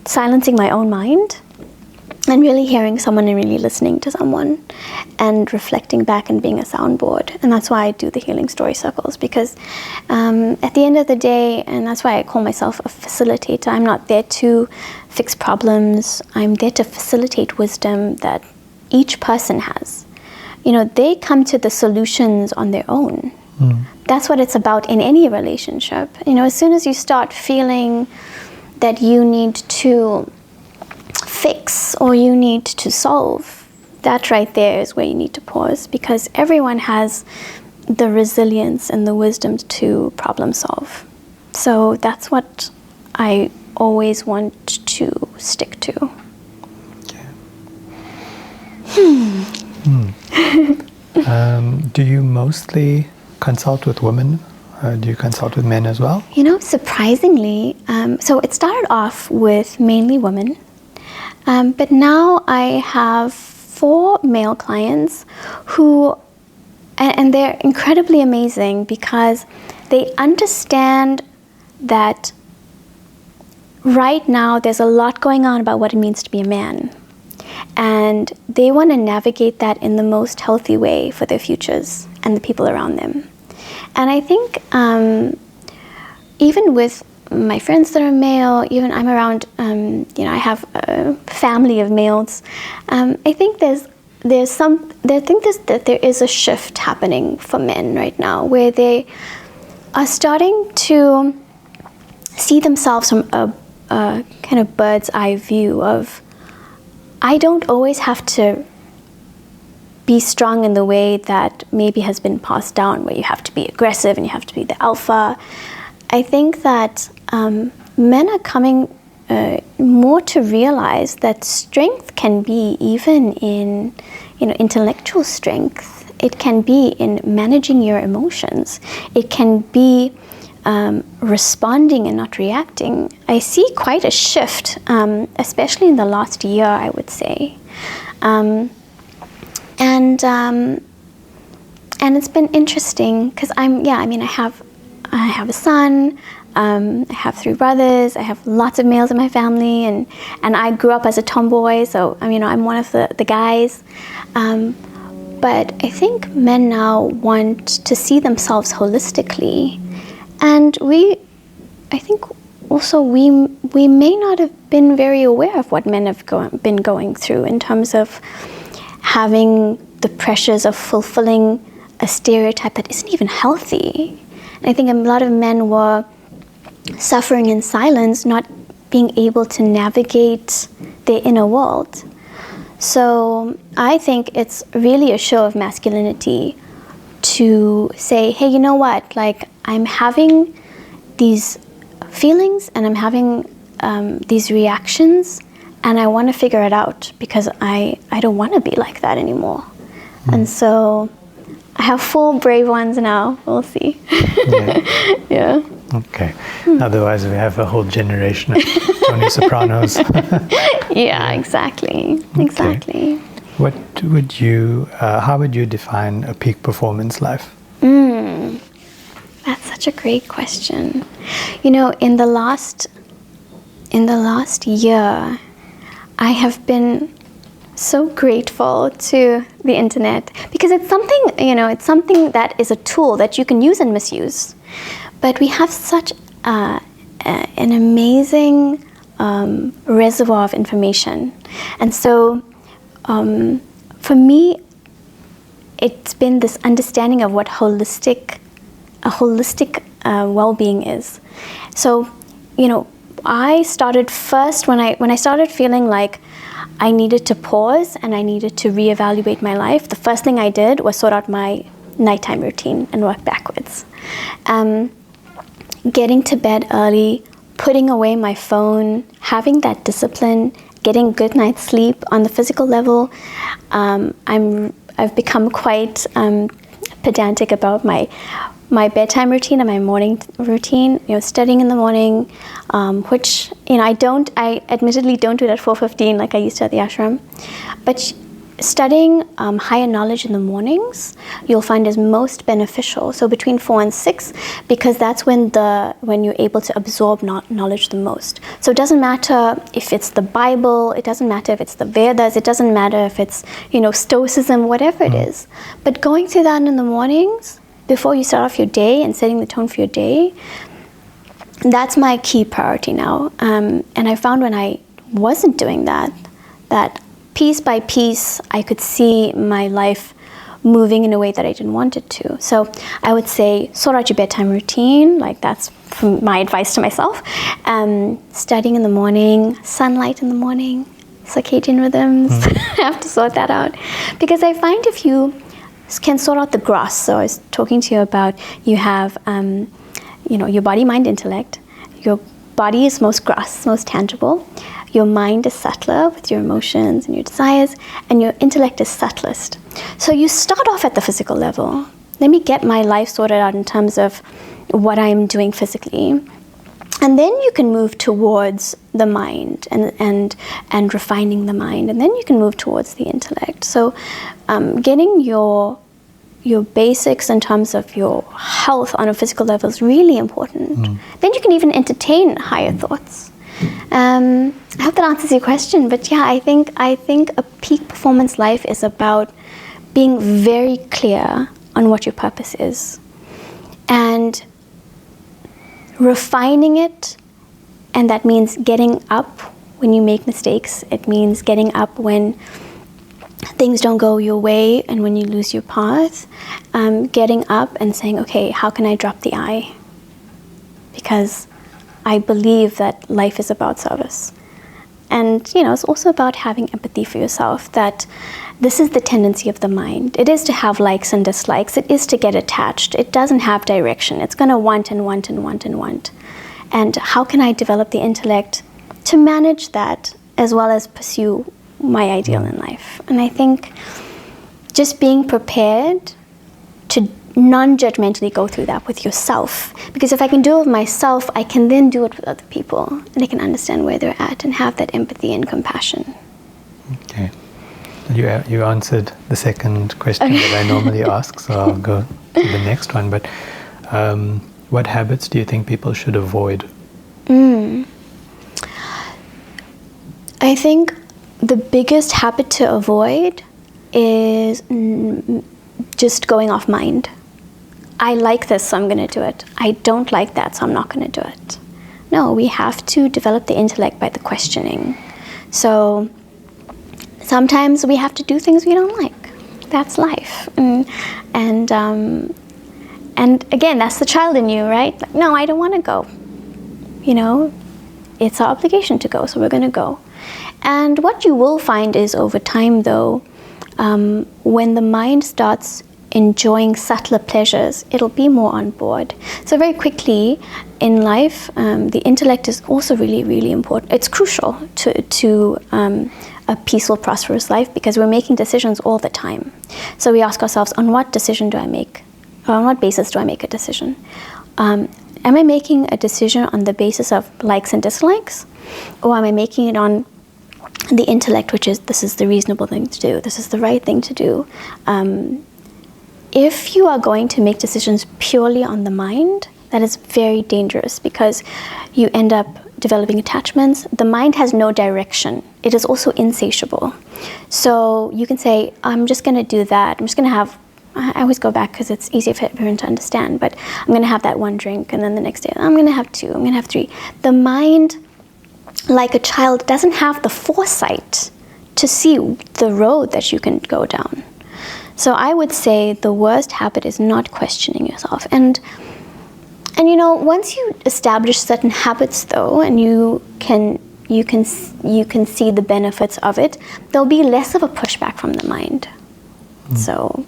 silencing my own mind and really hearing someone and really listening to someone and reflecting back and being a soundboard. And that's why I do the healing story circles, because at the end of the day, and that's why I call myself a facilitator, I'm not there to fix problems. I'm there to facilitate wisdom that each person has. They come to the solutions on their own. That's what it's about in any relationship. As soon as you start feeling that you need to fix or you need to solve, that right there is where you need to pause, because everyone has the resilience and the wisdom to problem solve. So that's what I always want to stick to. Do you mostly consult with women? Do you consult with men as well? Surprisingly, so it started off with mainly women, but now I have 4 male clients who, and they're incredibly amazing because they understand that right now there's a lot going on about what it means to be a man. And they want to navigate that in the most healthy way for their futures and the people around them. And I think even with my friends that are male, even I'm around, I have a family of males. I think there is a shift happening for men right now, where they are starting to see themselves from a kind of bird's eye view of, I don't always have to be strong in the way that maybe has been passed down, where you have to be aggressive and you have to be the alpha. I think that men are coming more to realize that strength can be even in, intellectual strength. It can be in managing your emotions. It can be responding and not reacting. I see quite a shift, especially in the last year, I would say. And it's been interesting because I have a son, I have 3 brothers, I have lots of males in my family, and I grew up as a tomboy, so I'm one of the guys. But I think men now want to see themselves holistically. And I think also we may not have been very aware of what men have been going through in terms of having the pressures of fulfilling a stereotype that isn't even healthy. And I think a lot of men were suffering in silence, not being able to navigate their inner world. So I think it's really a show of masculinity to say, hey, you know what? Like, I'm having these feelings and I'm having these reactions, and I want to figure it out because I don't want to be like that anymore. And so I have 4 brave ones now. We'll see. Yeah. Yeah. Okay. Otherwise, we have a whole generation of Tony Sopranos. Yeah, exactly. Exactly. What would you? How would you define a peak performance life? That's such a great question. You know, in the last year, I have been so grateful to the internet because it's something that is a tool that you can use and misuse. But we have such an amazing reservoir of information. And so for me, it's been this understanding of what holistic well-being is. So, you know, I started first when I started feeling like I needed to pause and I needed to reevaluate my life. The first thing I did was sort out my nighttime routine and work backwards. Getting to bed early, putting away my phone, having that discipline, getting good night's sleep on the physical level. I've become quite pedantic about my bedtime routine and my morning routine. You know, studying in the morning, which I admittedly don't do it at 4:15 like I used to at the ashram, but studying higher knowledge in the mornings you'll find is most beneficial. So between 4 and 6, because that's when you're able to absorb knowledge the most. So it doesn't matter if it's the Bible, it doesn't matter if it's the Vedas, it doesn't matter if it's Stoicism, whatever it is. But going through that in the mornings before you start off your day and setting the tone for your day, that's my key priority now. And I found when I wasn't doing that piece by piece, I could see my life moving in a way that I didn't want it to. So I would say, sort out your bedtime routine, like that's my advice to myself. Studying in the morning, sunlight in the morning, circadian rhythms, I have to sort that out. Because I find if you can sort out the grass, so I was talking to you about, you have, your body, mind, intellect. Your body is most gross, most tangible. Your mind is subtler with your emotions and your desires, and your intellect is subtlest. So you start off at the physical level. Let me get my life sorted out in terms of what I'm doing physically. And then you can move towards the mind and refining the mind. And then you can move towards the intellect. So getting your basics in terms of your health on a physical level is really important. Then you can even entertain higher thoughts. I hope that answers your question, but yeah, I think a peak performance life is about being very clear on what your purpose is and refining it, and that means getting up when you make mistakes. It means getting up when things don't go your way and when you lose your path. Getting up and saying, okay, how can I drop the I? Because I believe that life is about service. And, it's also about having empathy for yourself, that this is the tendency of the mind. It is to have likes and dislikes. It is to get attached. It doesn't have direction. It's going to want and want and want and want. And how can I develop the intellect to manage that as well as pursue my ideal in life? And I think just being prepared to non-judgmentally go through that with yourself, because if I can do it with myself, I can then do it with other people, and I can understand where they're at and have that empathy and compassion. Okay, you answered the second question that I normally ask, so I'll go to the next one. But what habits do you think people should avoid? I think the biggest habit to avoid is just going off mind. I like this, so I'm going to do it. I don't like that, so I'm not going to do it. No, we have to develop the intellect by the questioning. So sometimes we have to do things we don't like. That's life. And again, that's the child in you, right? Like, no, I don't want to go. It's our obligation to go, so we're going to go. And what you will find is over time, though, when the mind starts enjoying subtler pleasures, it'll be more on board. So very quickly in life, the intellect is also really, really important. It's crucial to a peaceful, prosperous life, because we're making decisions all the time. So we ask ourselves, on what decision do I make? Or on what basis do I make a decision? am I making a decision on the basis of likes and dislikes? Or am I making it on the intellect, which is, this is the reasonable thing to do, this is the right thing to do? If you are going to make decisions purely on the mind, that is very dangerous, because you end up developing attachments. The mind has no direction. It is also insatiable. So you can say, I'm just going to do that. I'm just going to have, I always go back because it's easier for everyone to understand, but I'm going to have that one drink, and then the next day I'm going to have 2, I'm going to have 3. The mind, like a child, doesn't have the foresight to see the road that you can go down. So I would say the worst habit is not questioning yourself. And you know, once you establish certain habits, though, and you can see the benefits of it, there'll be less of a pushback from the mind. So,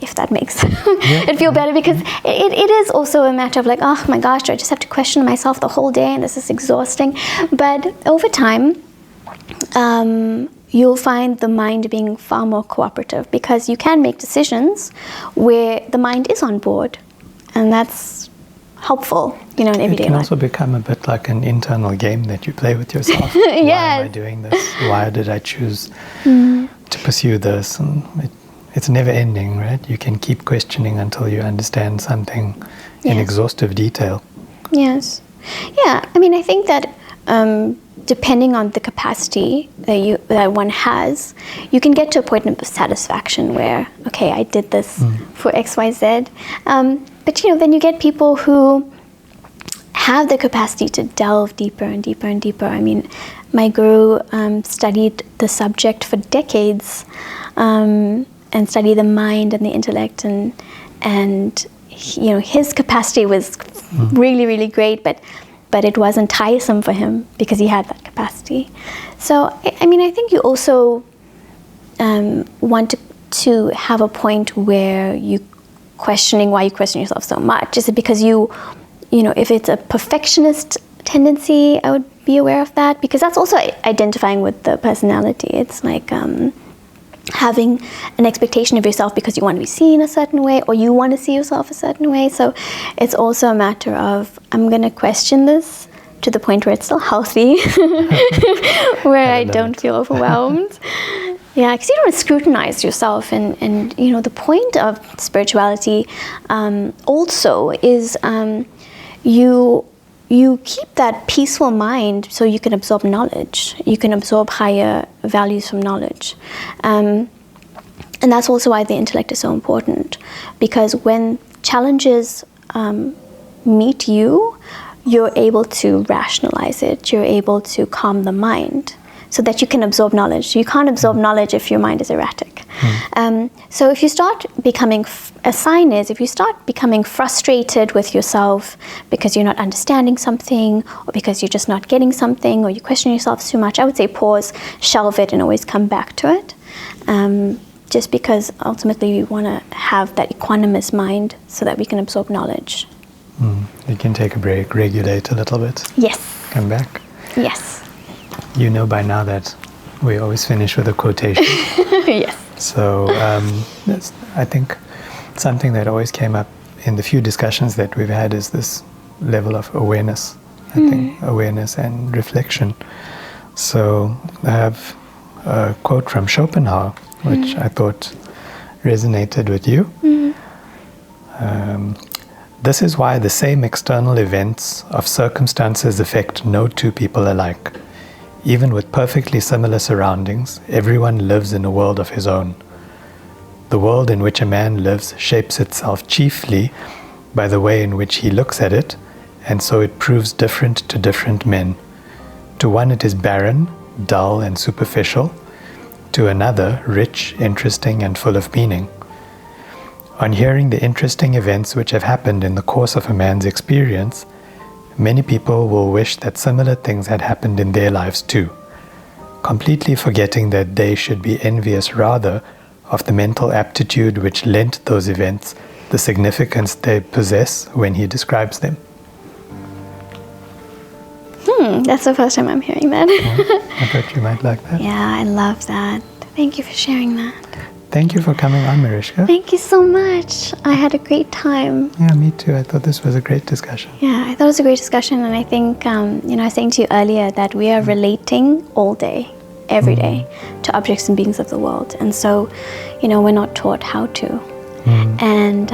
if that makes it feel better, because it is also a matter of like, oh my gosh, I just have to question myself the whole day, and this is exhausting. But over time, you'll find the mind being far more cooperative, because you can make decisions where the mind is on board, and that's helpful, you know, in everyday life. It can also become a bit like an internal game that you play with yourself. Yes. Why am I doing this? Why did I choose to pursue this? And it's never ending, right? You can keep questioning until you understand something in exhaustive detail. Yes. Yeah, I mean, I think that depending on the capacity that one has, you can get to a point of satisfaction where, okay, I did this for X, Y, Z. But you know, then you get people who have the capacity to delve deeper and deeper and deeper. I mean, my guru studied the subject for decades, and studied the mind and the intellect, and you know, his capacity was really, really great, but it wasn't tiresome for him because he had that capacity. So, I mean, I think you also want to have a point where you questioning why you question yourself so much. Is it because you know, if it's a perfectionist tendency, I would be aware of that, because that's also identifying with the personality. It's like having an expectation of yourself because you want to be seen a certain way, or you want to see yourself a certain way. So it's also a matter of, I'm going to question this to the point where it's still healthy, where I don't feel overwhelmed. Yeah, because you don't want to scrutinize yourself, and you know, the point of spirituality also is you keep that peaceful mind so you can absorb knowledge. You can absorb higher values from knowledge. And that's also why the intellect is so important, because when challenges meet you, you're able to rationalize it. You're able to calm the mind so that you can absorb knowledge. You can't absorb knowledge if your mind is erratic. So if you start becoming, a sign is if you start becoming frustrated with yourself because you're not understanding something, or because you're just not getting something, or you question yourself too much, I would say pause, shelve it, and always come back to it. Just because ultimately we want to have that equanimous mind so that we can absorb knowledge. You can take a break, regulate a little bit. Yes. Come back. Yes. You know by now that we always finish with a quotation. Yes. So that's, I think, something that always came up in the few discussions that we've had is this level of awareness. I think awareness and reflection. So I have a quote from Schopenhauer, which I thought resonated with you. This is why the same external events of circumstances affect no two people alike. Even with perfectly similar surroundings, everyone lives in a world of his own. The world in which a man lives shapes itself chiefly by the way in which he looks at it, and so it proves different to different men. To one it is barren, dull and superficial. To another, rich, interesting and full of meaning. On hearing the interesting events which have happened in the course of a man's experience, many people will wish that similar things had happened in their lives too, completely forgetting that they should be envious rather of the mental aptitude which lent those events the significance they possess when he describes them. That's the first time I'm hearing that. I thought you might like that. Yeah, I love that. Thank you for sharing that. Thank you for coming on, Merishka. Thank you so much. I had a great time. Yeah, me too. I thought this was a great discussion. Yeah, I thought it was a great discussion, and I think, I was saying to you earlier that we are relating all day, every day, to objects and beings of the world. And so, we're not taught how to. And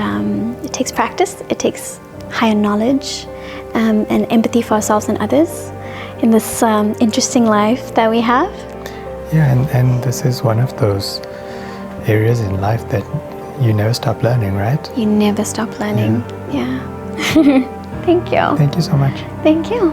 it takes practice, it takes higher knowledge, and empathy for ourselves and others in this interesting life that we have. Yeah, and this is one of those areas in life that you never stop learning, right? You never stop learning. Yeah. Thank you. Thank you so much. Thank you.